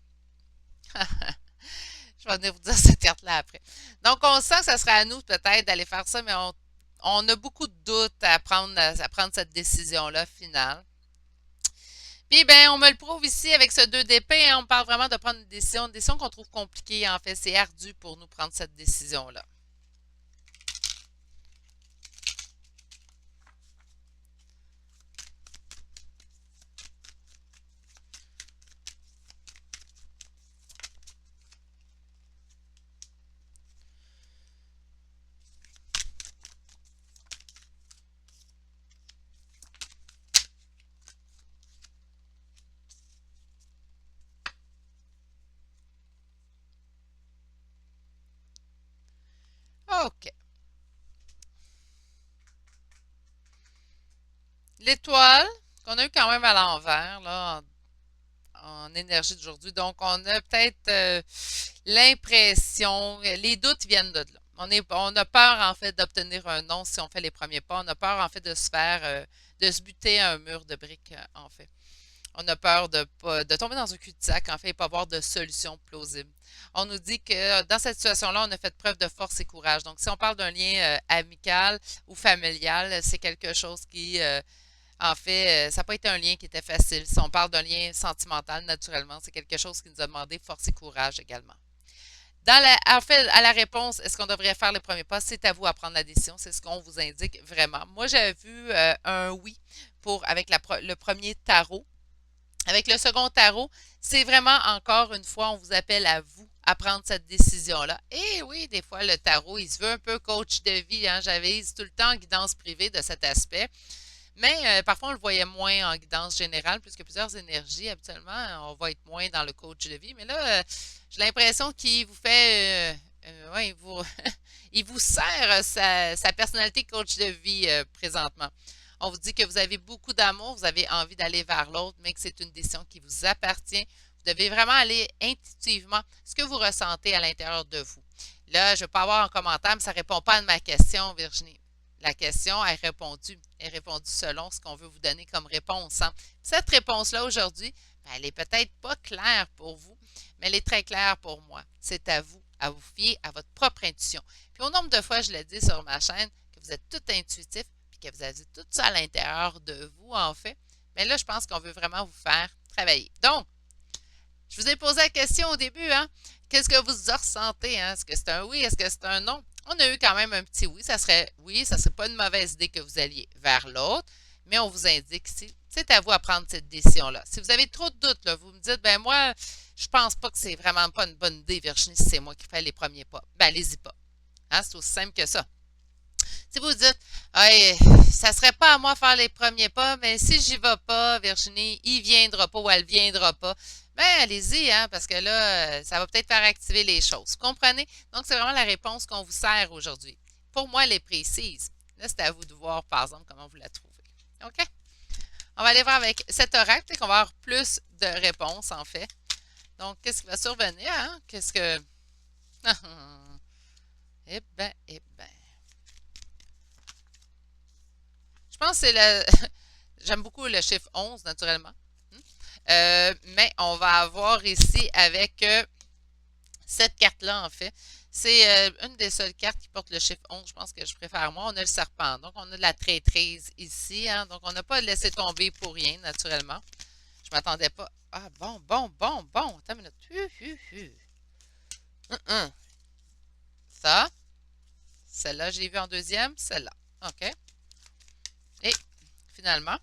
je vais venir vous dire cette carte-là après. Donc, on sent que ça serait à nous peut-être d'aller faire ça, mais on a beaucoup de doutes à prendre cette décision-là finale. Puis, ben, on me le prouve ici avec ce 2 d'épée, hein, on parle vraiment de prendre une décision qu'on trouve compliquée, en fait. C'est ardu pour nous prendre cette décision-là. OK. L'étoile, qu'on a eu quand même à l'envers, là, en énergie d'aujourd'hui. Donc, on a peut-être l'impression, les doutes viennent de là. On a peur, en fait, d'obtenir un non si on fait les premiers pas. On a peur, en fait, de se buter à un mur de briques, en fait. On a peur de tomber dans un cul-de-sac, en fait, et pas avoir de solution plausible. On nous dit que dans cette situation-là, on a fait preuve de force et courage. Donc, si on parle d'un lien amical ou familial, c'est quelque chose qui, en fait, ça n'a pas été un lien qui était facile. Si on parle d'un lien sentimental, naturellement, c'est quelque chose qui nous a demandé force et courage également. En fait, à la réponse, est-ce qu'on devrait faire le premier pas? C'est à vous à prendre la décision. C'est ce qu'on vous indique vraiment. Moi, j'avais vu un oui avec le premier tarot. Avec le second tarot, c'est vraiment encore une fois, on vous appelle à vous à prendre cette décision-là. Et oui, des fois, le tarot, il se veut un peu coach de vie. Hein? J'avise tout le temps en guidance privée de cet aspect. Mais parfois, on le voyait moins en guidance générale, puisque plusieurs énergies, habituellement, on va être moins dans le coach de vie. Mais là, j'ai l'impression qu'il vous fait, ouais, il vous sert sa personnalité coach de vie présentement. On vous dit que vous avez beaucoup d'amour, vous avez envie d'aller vers l'autre, mais que c'est une décision qui vous appartient. Vous devez vraiment aller intuitivement ce que vous ressentez à l'intérieur de vous. Là, je ne vais pas avoir un commentaire, mais ça ne répond pas à ma question, Virginie. La question est répondue selon ce qu'on veut vous donner comme réponse. Hein. Cette réponse-là aujourd'hui, ben, elle n'est peut-être pas claire pour vous, mais elle est très claire pour moi. C'est à vous fier à votre propre intuition. Puis au nombre de fois, je l'ai dit sur ma chaîne, que vous êtes tout intuitif, puis que vous avez tout ça à l'intérieur de vous, en fait. Mais là, je pense qu'on veut vraiment vous faire travailler. Donc, je vous ai posé la question au début, hein? Qu'est-ce que vous ressentez? Hein? Est-ce que c'est un oui? Est-ce que c'est un non? On a eu quand même un petit oui. Ça serait oui, ça serait pas une mauvaise idée que vous alliez vers l'autre, mais on vous indique ici, c'est à vous à prendre cette décision-là. Si vous avez trop de doutes, là, vous me dites, ben moi, je pense pas que c'est vraiment pas une bonne idée, Virginie, si c'est moi qui fais les premiers pas. Ben, allez-y pas. Hein? C'est aussi simple que ça. Si vous dites, hey, ça serait pas à moi de faire les premiers pas, mais si j'y vais pas, Virginie, il viendra pas ou elle viendra pas, ben allez-y, hein, parce que là, ça va peut-être faire activer les choses. Vous comprenez? Donc, c'est vraiment la réponse qu'on vous sert aujourd'hui. Pour moi, elle est précise. Là, c'est à vous de voir, par exemple, comment vous la trouvez. OK? On va aller voir avec cet oracle, peut-être qu'on va avoir plus de réponses, en fait. Donc, qu'est-ce qui va survenir, hein? Qu'est-ce que... eh ben, eh ben. Je pense que c'est le... J'aime beaucoup le chiffre 11, naturellement. Mais on va avoir ici avec cette carte-là, en fait. C'est une des seules cartes qui porte le chiffre 11. Je pense que je préfère moi. On a le serpent. Donc, on a de la traîtrise ici. Hein? Donc, on n'a pas laissé tomber pour rien, naturellement. Je ne m'attendais pas. Ah, bon, bon, bon, bon. Attends une minute. Ça. Celle-là, j'ai vu en deuxième. Celle-là. OK. Et finalement,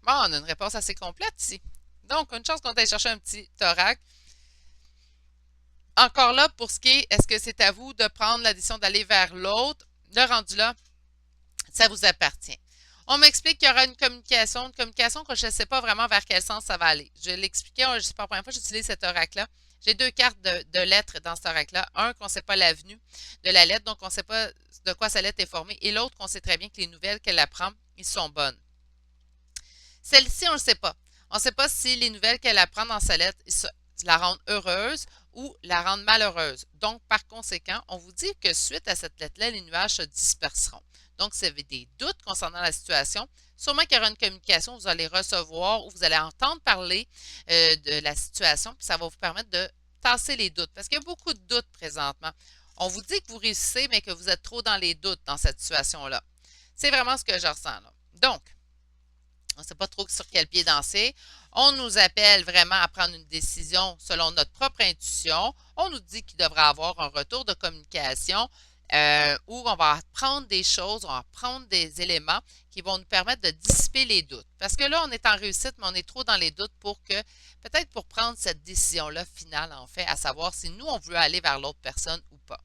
bon, on a une réponse assez complète ici. Donc, une chance qu'on aille chercher un petit oracle. Encore là, pour ce qui est que c'est à vous de prendre la décision d'aller vers l'autre? Le rendu là, ça vous appartient. On m'explique qu'il y aura une communication que je ne sais pas vraiment vers quel sens ça va aller. Je l'expliquais, je ne sais pas la première fois que j'utilise cet oracle-là. J'ai deux cartes de lettres dans cet oracle-là. Un, qu'on ne sait pas l'avenue de la lettre, donc on ne sait pas de quoi sa lettre est formée. Et l'autre, qu'on sait très bien que les nouvelles qu'elle apprend, ils sont bonnes. Celle-ci, on ne le sait pas. On ne sait pas si les nouvelles qu'elle apprend dans sa lettre la rendent heureuse ou la rendent malheureuse. Donc, par conséquent, on vous dit que suite à cette lettre-là, les nuages se disperseront. Donc, si vous avez des doutes concernant la situation, sûrement qu'il y aura une communication, vous allez recevoir ou vous allez entendre parler de la situation, puis ça va vous permettre de tasser les doutes. Parce qu'il y a beaucoup de doutes présentement. On vous dit que vous réussissez, mais que vous êtes trop dans les doutes dans cette situation-là. C'est vraiment ce que je ressens là. Donc, on ne sait pas trop sur quel pied danser. On nous appelle vraiment à prendre une décision selon notre propre intuition. On nous dit qu'il devrait avoir un retour de communication où on va apprendre des choses, on va apprendre des éléments qui vont nous permettre de dissiper les doutes. Parce que là, on est en réussite, mais on est trop dans les doutes peut-être pour prendre cette décision-là finale, en fait, à savoir si nous, on veut aller vers l'autre personne ou pas.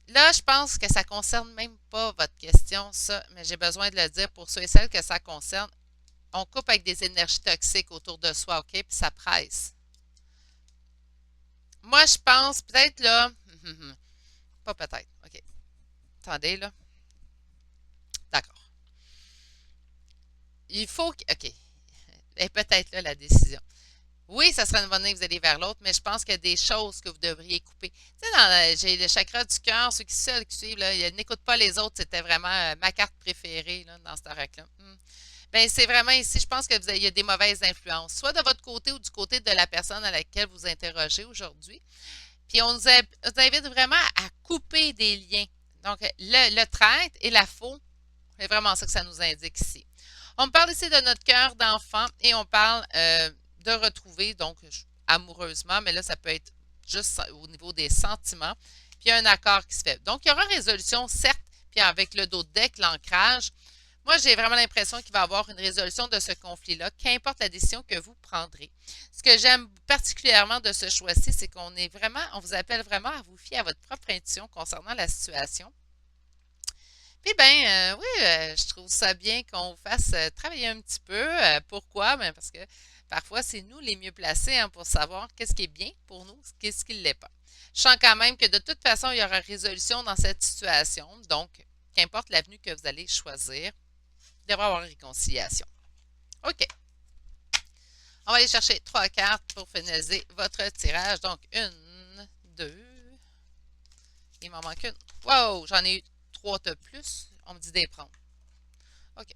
Là, je pense que ça ne concerne même pas votre question, ça, mais j'ai besoin de le dire pour ceux et celles que ça concerne. On coupe avec des énergies toxiques autour de soi, OK? Puis ça presse. Moi, je pense peut-être là. Pas peut-être. OK. Attendez, là. D'accord. Il faut que. OK. Et peut-être là la décision. Oui, ça serait une bonne idée que vous allez vers l'autre, mais je pense qu'il y a des choses que vous devriez couper. Tu sais, j'ai le chakra du cœur, ceux qui seuls qui suivent, là, n'écoute pas les autres, c'était vraiment ma carte préférée là, dans ce oracle-là. Ben, c'est vraiment ici, je pense qu'il y a des mauvaises influences, soit de votre côté ou du côté de la personne à laquelle vous interrogez aujourd'hui. Puis on vous invite vraiment à couper des liens. Donc, le traître et la faux, c'est vraiment ça que ça nous indique ici. On parle ici de notre cœur d'enfant et on parle de retrouver, donc amoureusement, mais là, ça peut être juste au niveau des sentiments. Puis il y a un accord qui se fait. Donc, il y aura résolution, certes, puis avec le dos de deck, l'ancrage. Moi, j'ai vraiment l'impression qu'il va y avoir une résolution de ce conflit-là, qu'importe la décision que vous prendrez. Ce que j'aime particulièrement de ce choix-ci, c'est qu'on est vraiment, on vous appelle vraiment à vous fier à votre propre intuition concernant la situation. Puis ben, oui, je trouve ça bien qu'on vous fasse travailler un petit peu. Pourquoi? Ben, parce que parfois, c'est nous les mieux placés hein, pour savoir qu'est-ce qui est bien pour nous, qu'est-ce qui ne l'est pas. Je sens quand même que de toute façon, il y aura résolution dans cette situation. Donc, qu'importe l'avenue que vous allez choisir, il devrait y avoir une réconciliation. OK. On va aller chercher 3 cartes pour finaliser votre tirage. Donc, 1, 2. Il m'en manque une. Wow! J'en ai eu 3 de plus. On me dit de les prendre. OK.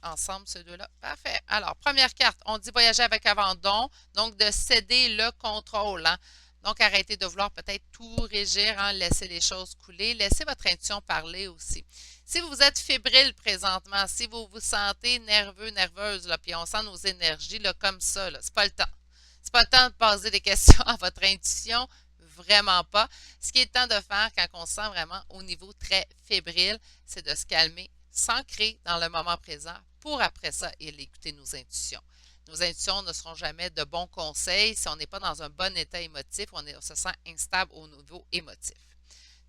Ensemble, ces deux-là. Parfait. Alors, première carte, on dit voyager avec abandon. Donc, de céder le contrôle. Hein. Donc, arrêtez de vouloir peut-être tout régir, hein, laisser les choses couler. Laissez votre intuition parler aussi. Si vous êtes fébrile présentement, si vous vous sentez nerveux, nerveuse, là, puis on sent nos énergies là, comme ça, c'est pas le temps. C'est pas le temps de poser des questions à votre intuition, vraiment pas. Ce qui est temps de faire quand on se sent vraiment au niveau très fébrile, c'est de se calmer, s'ancrer dans le moment présent pour après ça écouter nos intuitions. Nos intuitions ne seront jamais de bons conseils si on n'est pas dans un bon état émotif, on se sent instable au niveau émotif.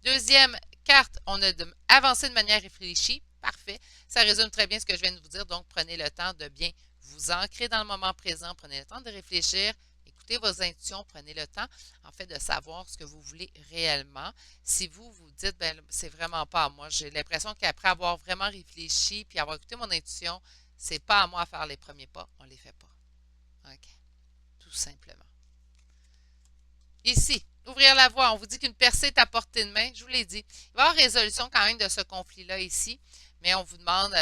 Deuxième carte, on a avancé de manière réfléchie. Parfait. Ça résume très bien ce que je viens de vous dire. Donc, prenez le temps de bien vous ancrer dans le moment présent. Prenez le temps de réfléchir. Écoutez vos intuitions. Prenez le temps, en fait, de savoir ce que vous voulez réellement. Si vous vous dites, ben, c'est vraiment pas à moi. J'ai l'impression qu'après avoir vraiment réfléchi puis avoir écouté mon intuition, c'est pas à moi à faire les premiers pas. On les fait pas. OK? Tout simplement. Ici, ouvrir la voie. On vous dit qu'une percée est à portée de main. Je vous l'ai dit. Il va y avoir résolution quand même de ce conflit-là ici, mais on vous demande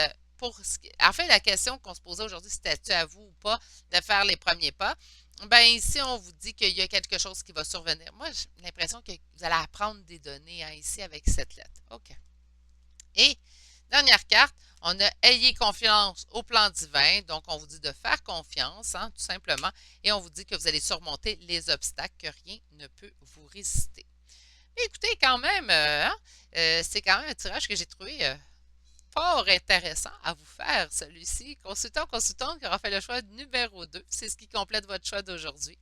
en fait, la question qu'on se posait aujourd'hui, c'était-tu à vous ou pas de faire les premiers pas? Ben ici, on vous dit qu'il y a quelque chose qui va survenir. Moi, j'ai l'impression que vous allez apprendre des données hein, ici avec cette lettre. OK. Et dernière carte, on a ayez confiance au plan divin. Donc, on vous dit de faire confiance, hein, tout simplement. Et on vous dit que vous allez surmonter les obstacles, que rien ne peut vous résister. Mais écoutez, quand même, c'est quand même un tirage que j'ai trouvé fort intéressant à vous faire, celui-ci. Consultant, consultante qui aura fait le choix numéro 2. C'est ce qui complète votre choix d'aujourd'hui.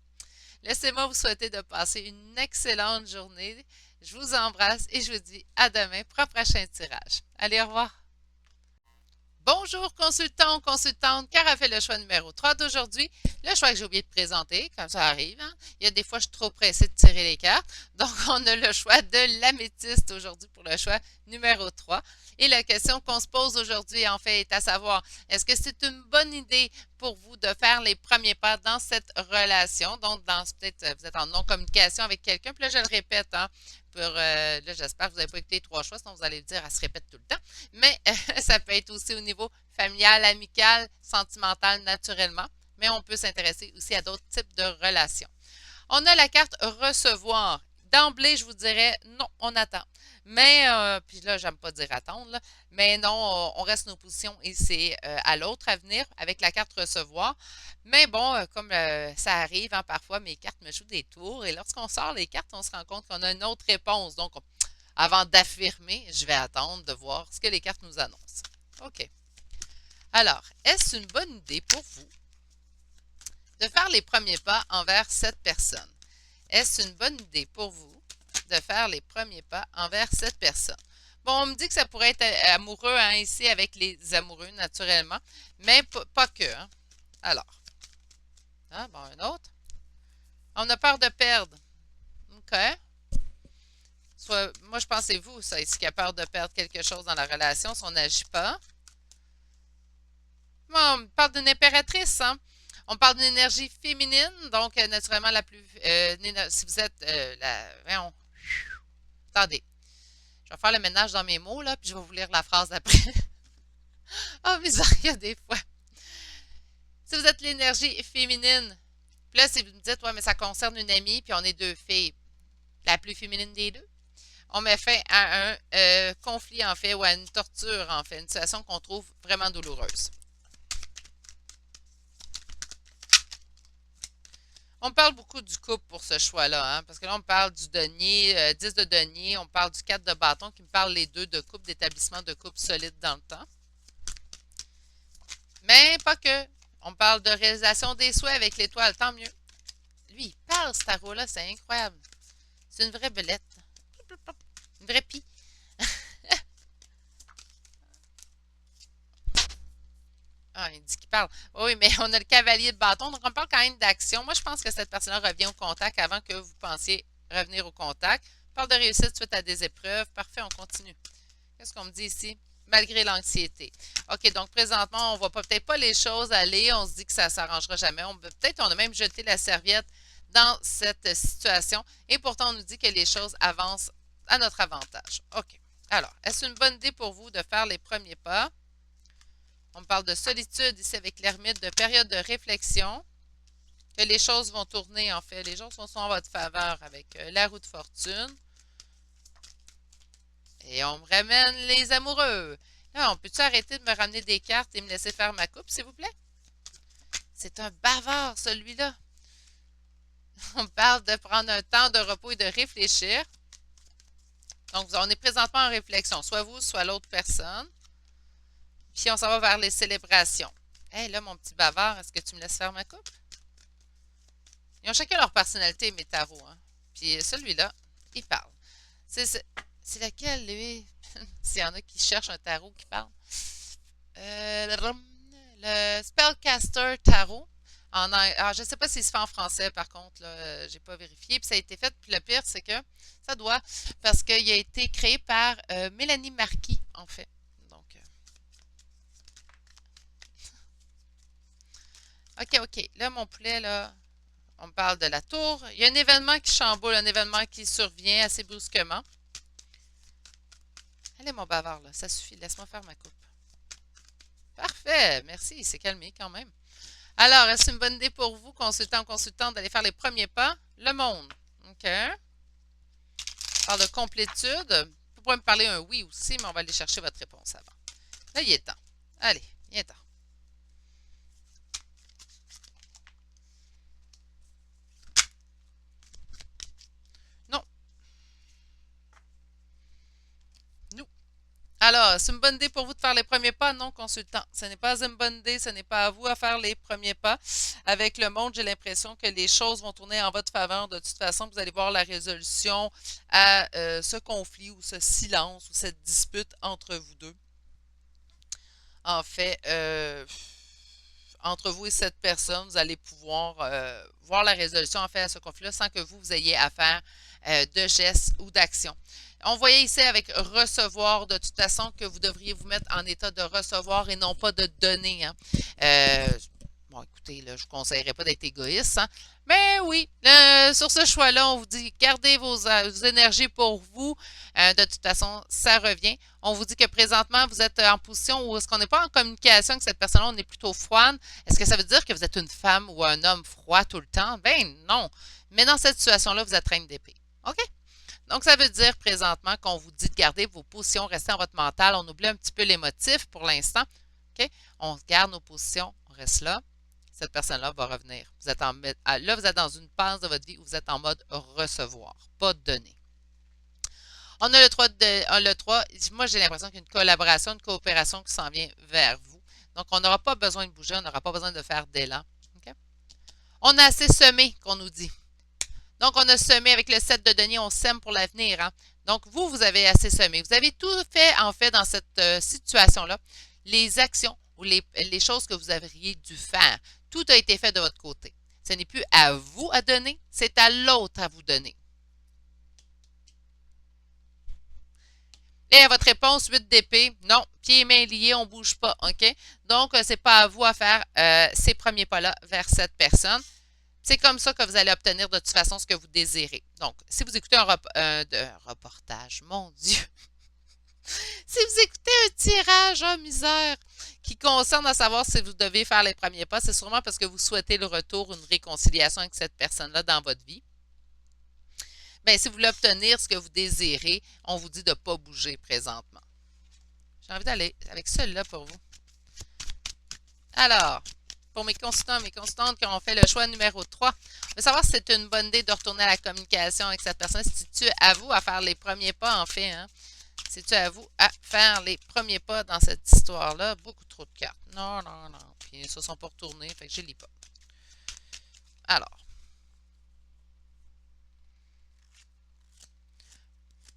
Laissez-moi vous souhaiter de passer une excellente journée. Je vous embrasse et je vous dis à demain pour un prochain tirage. Allez, au revoir. Bonjour consultant ou consultante, car a fait le choix numéro 3 d'aujourd'hui, le choix que j'ai oublié de présenter, comme ça arrive. Hein? Il y a des fois, je suis trop pressée de tirer les cartes. Donc, on a le choix de l'améthyste aujourd'hui pour le choix numéro 3. Et la question qu'on se pose aujourd'hui, en fait, est à savoir, est-ce que c'est une bonne idée pour vous de faire les premiers pas dans cette relation? Donc, peut-être vous êtes en non-communication avec quelqu'un. Puis là, je le répète, hein, là, j'espère que vous n'avez pas écouté les 3 choix, sinon vous allez le dire, elle se répète tout le temps. Mais ça peut être aussi au niveau familial, amical, sentimental, naturellement. Mais on peut s'intéresser aussi à d'autres types de relations. On a la carte recevoir. D'emblée, je vous dirais non, on attend. Mais, puis là, j'aime pas dire attendre, là, mais non, on reste nos positions et c'est à l'autre à venir avec la carte recevoir. Mais bon, comme ça arrive, hein, parfois mes cartes me jouent des tours et lorsqu'on sort les cartes, on se rend compte qu'on a une autre réponse. Donc, avant d'affirmer, je vais attendre de voir ce que les cartes nous annoncent. OK. Alors, est-ce une bonne idée pour vous de faire les premiers pas envers cette personne? Est-ce une bonne idée pour vous de faire les premiers pas envers cette personne? Bon, on me dit que ça pourrait être amoureux hein, ici avec les amoureux, naturellement, mais pas que. Hein. Alors, hein, bon, un autre. On a peur de perdre. OK. Moi, je pense que c'est vous, ça, ici, qui a peur de perdre quelque chose dans la relation si on n'agit pas. Bon, on parle d'une impératrice, hein? On parle d'une énergie féminine, donc naturellement la plus... si vous êtes voyons, attendez, je vais faire le ménage dans mes mots, là, puis je vais vous lire la phrase après. Oh, mais il y a des fois. Si vous êtes l'énergie féminine, puis là, si vous me dites, ouais, mais ça concerne une amie, puis on est deux filles, la plus féminine des deux. on met fin à un conflit, en fait, ou à une torture, en fait, une situation qu'on trouve vraiment douloureuse. On parle beaucoup du couple pour ce choix-là, hein, parce que là, on parle du denier, 10 de denier, on parle du 4 de bâton qui me parle les deux de couple, d'établissement de couple solide dans le temps. Mais pas que. On parle de réalisation des souhaits avec l'étoile, tant mieux. Lui, il parle, ce tarot-là, c'est incroyable. C'est une vraie belette. Une vraie pie. Ah, il dit qu'il parle. Oui, mais on a le cavalier de bâton, donc on parle quand même d'action. Moi, je pense que cette personne-là revient au contact avant que vous pensiez revenir au contact. On parle de réussite suite à des épreuves. Parfait, on continue. Qu'est-ce qu'on me dit ici? Malgré l'anxiété. OK, donc présentement, on ne voit peut-être pas les choses aller. On se dit que ça ne s'arrangera jamais. Peut-être on a même jeté la serviette dans cette situation. Et pourtant, on nous dit que les choses avancent à notre avantage. OK. Alors, est-ce une bonne idée pour vous de faire les premiers pas? On parle de solitude ici avec l'ermite, de période de réflexion, que les choses vont tourner en fait. Les choses sont en votre faveur avec la roue de fortune. Et on me ramène les amoureux. Là, on peut-tu arrêter de me ramener des cartes et me laisser faire ma coupe, s'il vous plaît? C'est un bavard, celui-là. On parle de prendre un temps de repos et de réfléchir. Donc, on est présentement en réflexion, soit vous, soit l'autre personne. Puis, on s'en va vers les célébrations. Hé, là, mon petit bavard, est-ce que tu me laisses faire ma coupe? Ils ont chacun leur personnalité, mes tarots. Hein? Puis, celui-là, il parle. C'est lequel, lui? S'il y en a qui cherchent un tarot qui parle. Le Spellcaster Tarot. Je ne sais pas s'il se fait en français, par contre, je n'ai pas vérifié. Puis ça a été fait. Puis le pire, c'est que ça doit, parce qu'il a été créé par Mélanie Marquis, en fait. Donc, OK. Là, mon poulet, là, on me parle de la tour. Il y a un événement qui chamboule, un événement qui survient assez brusquement. Allez, mon bavard, là, ça suffit. Laisse-moi faire ma coupe. Parfait, merci, il s'est calmé quand même. Alors, est-ce une bonne idée pour vous, consultant ou consultante, d'aller faire les premiers pas? Le monde. OK. On parle de complétude. Vous pourrez me parler un oui aussi, mais on va aller chercher votre réponse avant. Là, il est temps. Allez, il est temps. Non. Nous. Alors, c'est une bonne idée pour vous de faire les premiers pas? Non, consultant. Ce n'est pas une bonne idée, ce n'est pas à vous à faire les premiers pas. Avec le monde, j'ai l'impression que les choses vont tourner en votre faveur. De toute façon, vous allez voir la résolution à ce conflit ou ce silence ou cette dispute entre vous deux. En fait, entre vous et cette personne, vous allez pouvoir voir la résolution en fait à ce conflit-là sans que vous ayez à faire de gestes ou d'actions. On voyait ici avec recevoir, de toute façon, que vous devriez vous mettre en état de recevoir et non pas de donner. Hein. Bon, écoutez, là, je ne vous conseillerais pas d'être égoïste, hein. Mais oui, sur ce choix-là, on vous dit gardez vos énergies pour vous. De toute façon, ça revient. On vous dit que présentement, vous êtes en position où est-ce qu'on n'est pas en communication avec cette personne-là, on est plutôt froide. Est-ce que ça veut dire que vous êtes une femme ou un homme froid tout le temps? Ben non. Mais dans cette situation-là, vous êtes reine d'épée. OK? Donc, ça veut dire présentement qu'on vous dit de garder vos positions, rester en votre mental. On oublie un petit peu les motifs pour l'instant. OK? On garde nos positions, on reste là. Cette personne-là va revenir. Vous êtes là, vous êtes dans une phase de votre vie où vous êtes en mode recevoir, pas donner. On a le 3. Le 3, moi, j'ai l'impression qu'il y a une collaboration, une coopération qui s'en vient vers vous. Donc, on n'aura pas besoin de bouger, on n'aura pas besoin de faire d'élan. Okay? On a assez semé, qu'on nous dit. Donc, on a semé avec le 7 de denier, on sème pour l'avenir. Hein? Donc, vous avez assez semé. Vous avez tout fait, en fait, dans cette situation-là. Les actions ou les choses que vous auriez dû faire. Tout a été fait de votre côté. Ce n'est plus à vous à donner, c'est à l'autre à vous donner. Et à votre réponse, 8 d'épée, non, pieds et mains liés, on ne bouge pas, OK? Donc, ce n'est pas à vous à faire ces premiers pas-là vers cette personne. C'est comme ça que vous allez obtenir de toute façon ce que vous désirez. Donc, si vous écoutez un reportage, mon Dieu, si vous écoutez un tirage, oh misère, qui concerne à savoir si vous devez faire les premiers pas, c'est sûrement parce que vous souhaitez le retour, une réconciliation avec cette personne-là dans votre vie. ben, si vous voulez obtenir ce que vous désirez, on vous dit de ne pas bouger présentement. J'ai envie d'aller avec celui-là pour vous. Alors, pour mes consultants et mes consultantes qui ont fait le choix numéro 3, je veux savoir si c'est une bonne idée de retourner à la communication avec cette personne. C'est-tu à vous à faire les premiers pas, en fait, hein? C'est-tu à vous à faire les premiers pas dans cette histoire-là? Beaucoup trop de cartes. Non, non, non. Puis ils se sont pas retournés, fait que je ne lis pas. Alors,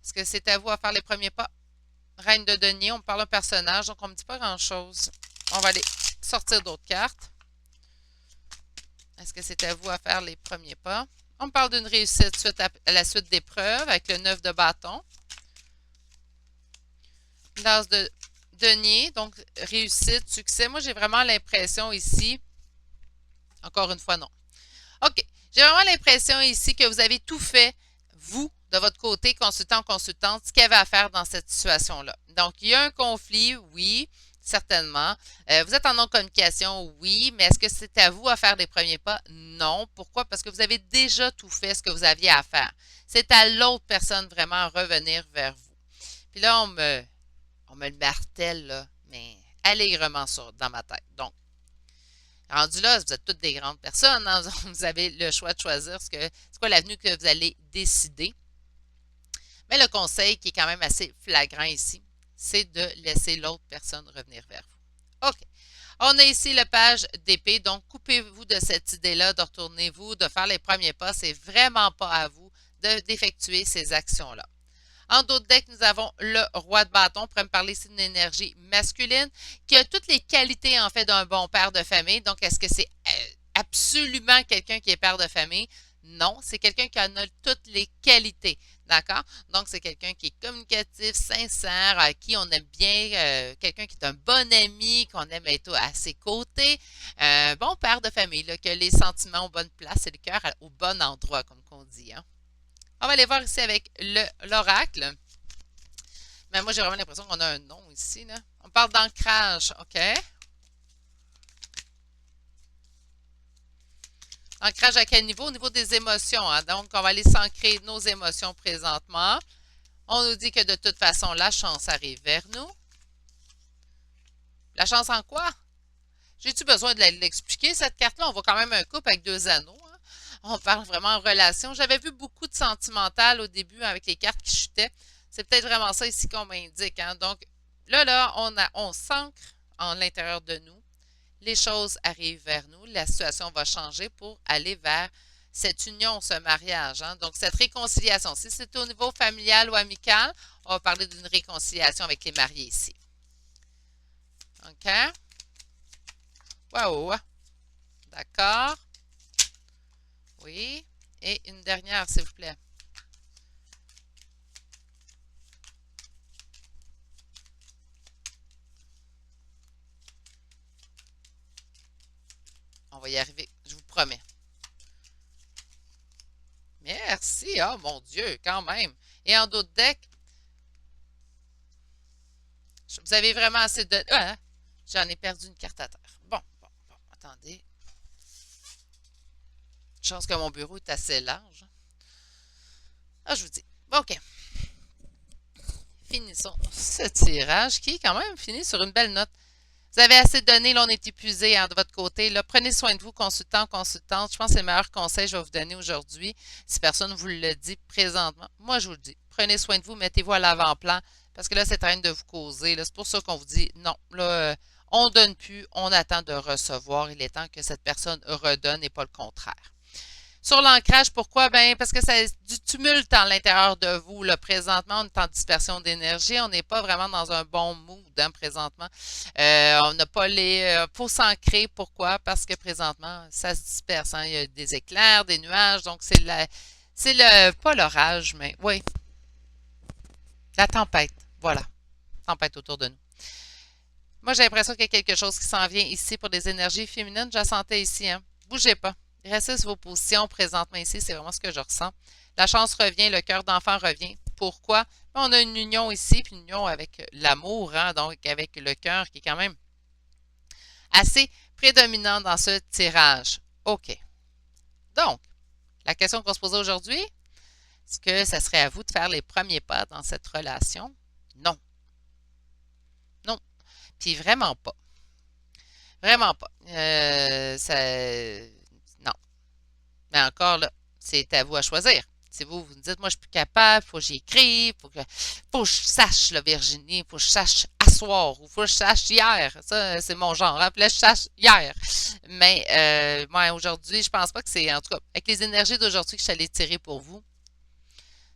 est-ce que c'est à vous à faire les premiers pas? Reine de denier, on me parle d'un personnage, donc on ne me dit pas grand-chose. On va aller sortir d'autres cartes. Est-ce que c'est à vous à faire les premiers pas? On me parle d'une réussite suite à la suite d'épreuves avec le 9 de bâton. L'as de denier, donc réussite, succès. Moi, j'ai vraiment l'impression ici, encore une fois, non. OK. J'ai vraiment l'impression ici que vous avez tout fait, vous, de votre côté, consultant, consultante, ce qu'il y avait à faire dans cette situation-là. Donc, il y a un conflit, oui, certainement. Vous êtes en non-communication, oui, mais est-ce que c'est à vous à faire des premiers pas? Non. Pourquoi? Parce que vous avez déjà tout fait ce que vous aviez à faire. C'est à l'autre personne vraiment à revenir vers vous. Puis là, on me le martèle, là, mais allègrement ça dans ma tête. Donc, rendu là, vous êtes toutes des grandes personnes, hein? Vous avez le choix de choisir c'est quoi l'avenue que vous allez décider. Mais le conseil qui est quand même assez flagrant ici, c'est de laisser l'autre personne revenir vers vous. OK. On a ici la page d'épée, donc coupez-vous de cette idée-là, de retournez-vous, de faire les premiers pas. C'est vraiment pas à vous d'effectuer ces actions-là. En d'autres decks, nous avons le roi de bâton. On pourrait me parler ici d'une énergie masculine qui a toutes les qualités, en fait, d'un bon père de famille. Donc, est-ce que c'est absolument quelqu'un qui est père de famille? Non, c'est quelqu'un qui en a toutes les qualités. D'accord? Donc, c'est quelqu'un qui est communicatif, sincère, à qui on aime bien, quelqu'un qui est un bon ami, qu'on aime être à ses côtés. Bon père de famille, là, que les sentiments aux bonnes places et le cœur au bon endroit, comme on dit. Hein? On va aller voir ici avec l'oracle. Mais moi, j'ai vraiment l'impression qu'on a un nom ici. Là. On parle d'ancrage. OK. Ancrage à quel niveau? Au niveau des émotions. Hein? Donc, on va aller s'ancrer nos émotions présentement. On nous dit que de toute façon, la chance arrive vers nous. La chance en quoi? J'ai-tu besoin de l'expliquer, cette carte-là? On voit quand même un couple avec deux anneaux. Hein? On parle vraiment en relation. J'avais vu beaucoup de sentimental au début avec les cartes qui chutaient. C'est peut-être vraiment ça ici qu'on m'indique. Hein? Donc, là, on s'ancre en l'intérieur de nous. Les choses arrivent vers nous. La situation va changer pour aller vers cette union, ce mariage. Hein? Donc, cette réconciliation. Si c'est au niveau familial ou amical, on va parler d'une réconciliation avec les mariés ici. OK? Wow! D'accord. Oui. Et une dernière, s'il vous plaît. On va y arriver, je vous promets. Merci. Oh mon Dieu, quand même. Et en d'autres decks, vous avez vraiment assez de... Ah, j'en ai perdu une carte à terre. Bon, attendez. Chance que mon bureau est assez large. Ah, je vous dis. Bon, OK. Finissons ce tirage qui est quand même fini sur une belle note. Vous avez assez donné, là, on est épuisé hein, de votre côté. Là, prenez soin de vous, consultant, consultante. Je pense que c'est le meilleur conseil que je vais vous donner aujourd'hui. Si personne ne vous le dit présentement, moi, je vous le dis. Prenez soin de vous, mettez-vous à l'avant-plan, parce que là, c'est en train de vous causer. C'est pour ça qu'on vous dit, non, là, on ne donne plus, on attend de recevoir. Il est temps que cette personne redonne et pas le contraire. Sur l'ancrage, pourquoi? Ben, parce que c'est du tumulte à l'intérieur de vous. Là. Présentement, on est en dispersion d'énergie. On n'est pas vraiment dans un bon mood hein, présentement. On n'a pas les. Faut s'ancrer. Pourquoi? Parce que présentement, ça se disperse. Hein. Il y a des éclairs, des nuages. Donc, pas l'orage, mais oui, la tempête. Voilà. Tempête autour de nous. Moi, j'ai l'impression qu'il y a quelque chose qui s'en vient ici pour les énergies féminines. Je la sentais ici. Hein. Bougez pas. Restez sur vos positions présentement ici, c'est vraiment ce que je ressens. La chance revient, le cœur d'enfant revient. Pourquoi? On a une union ici, puis une union avec l'amour, hein, donc avec le cœur qui est quand même assez prédominant dans ce tirage. OK. Donc, la question qu'on se pose aujourd'hui, Est-ce que ça serait à vous de faire les premiers pas dans cette relation? Non, non, puis vraiment pas. Vraiment pas. Non. Mais encore là, c'est à vous à choisir. Si vous me dites, moi, je suis plus capable, faut que j'écrive, faut que je sache, là, Virginie, faut que je sache asseoir, ou faut que je sache hier. Ça, c'est mon genre. Hein? Puis là, je sache hier. Mais, moi, aujourd'hui, je pense pas que c'est, en tout cas, avec les énergies d'aujourd'hui que je suis allée tirer pour vous,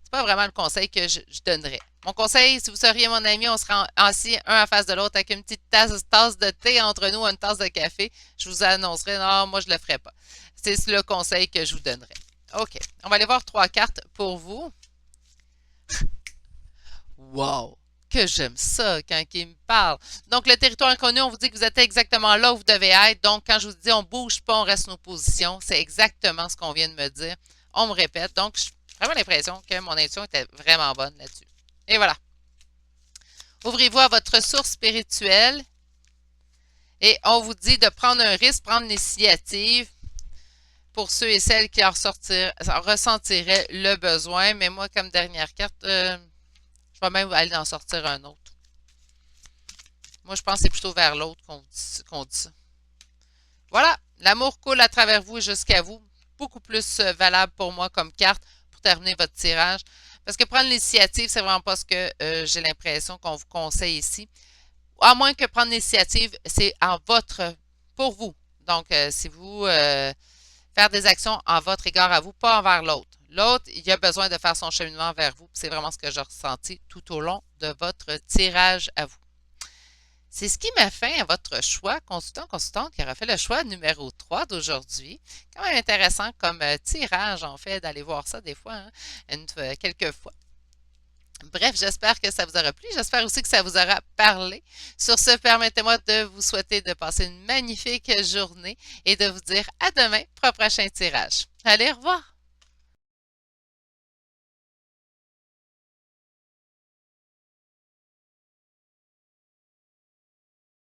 c'est pas vraiment le conseil que je donnerais. Mon conseil, si vous seriez mon ami, on serait assis un en face de l'autre avec une petite tasse de thé entre nous, une tasse de café. Je vous annoncerai, non, moi, je le ferai pas. C'est le conseil que je vous donnerais. OK. On va aller voir trois cartes pour vous. Wow! Que j'aime ça quand il me parle. Donc, le territoire inconnu, on vous dit que vous êtes exactement là où vous devez être. Donc, quand je vous dis on bouge pas, on reste nos positions, c'est exactement ce qu'on vient de me dire. On me répète. Donc, j'ai vraiment l'impression que mon intuition était vraiment bonne là-dessus. Et voilà. Ouvrez-vous à votre source spirituelle et on vous dit de prendre un risque, prendre l'initiative pour ceux et celles qui en ressentiraient le besoin. Mais moi, comme dernière carte, je vais même aller en sortir un autre. Moi, je pense que c'est plutôt vers l'autre qu'on dit ça. Voilà, l'amour coule à travers vous et jusqu'à vous. Beaucoup plus valable pour moi comme carte pour terminer votre tirage. Parce que prendre l'initiative, c'est vraiment pas ce que j'ai l'impression qu'on vous conseille ici. À moins que prendre l'initiative, c'est pour vous. Donc, si vous faire des actions en votre égard à vous, pas envers l'autre. L'autre, il a besoin de faire son cheminement vers vous. C'est vraiment ce que j'ai ressenti tout au long de votre tirage à vous. C'est ce qui m'a fait à votre choix, consultante qui aura fait le choix numéro 3 d'aujourd'hui. Quand même intéressant comme tirage, en fait, d'aller voir ça des fois, hein, quelques fois. Bref, j'espère que ça vous aura plu. J'espère aussi que ça vous aura parlé. Sur ce, permettez-moi de vous souhaiter de passer une magnifique journée et de vous dire à demain pour un prochain tirage. Allez, au revoir!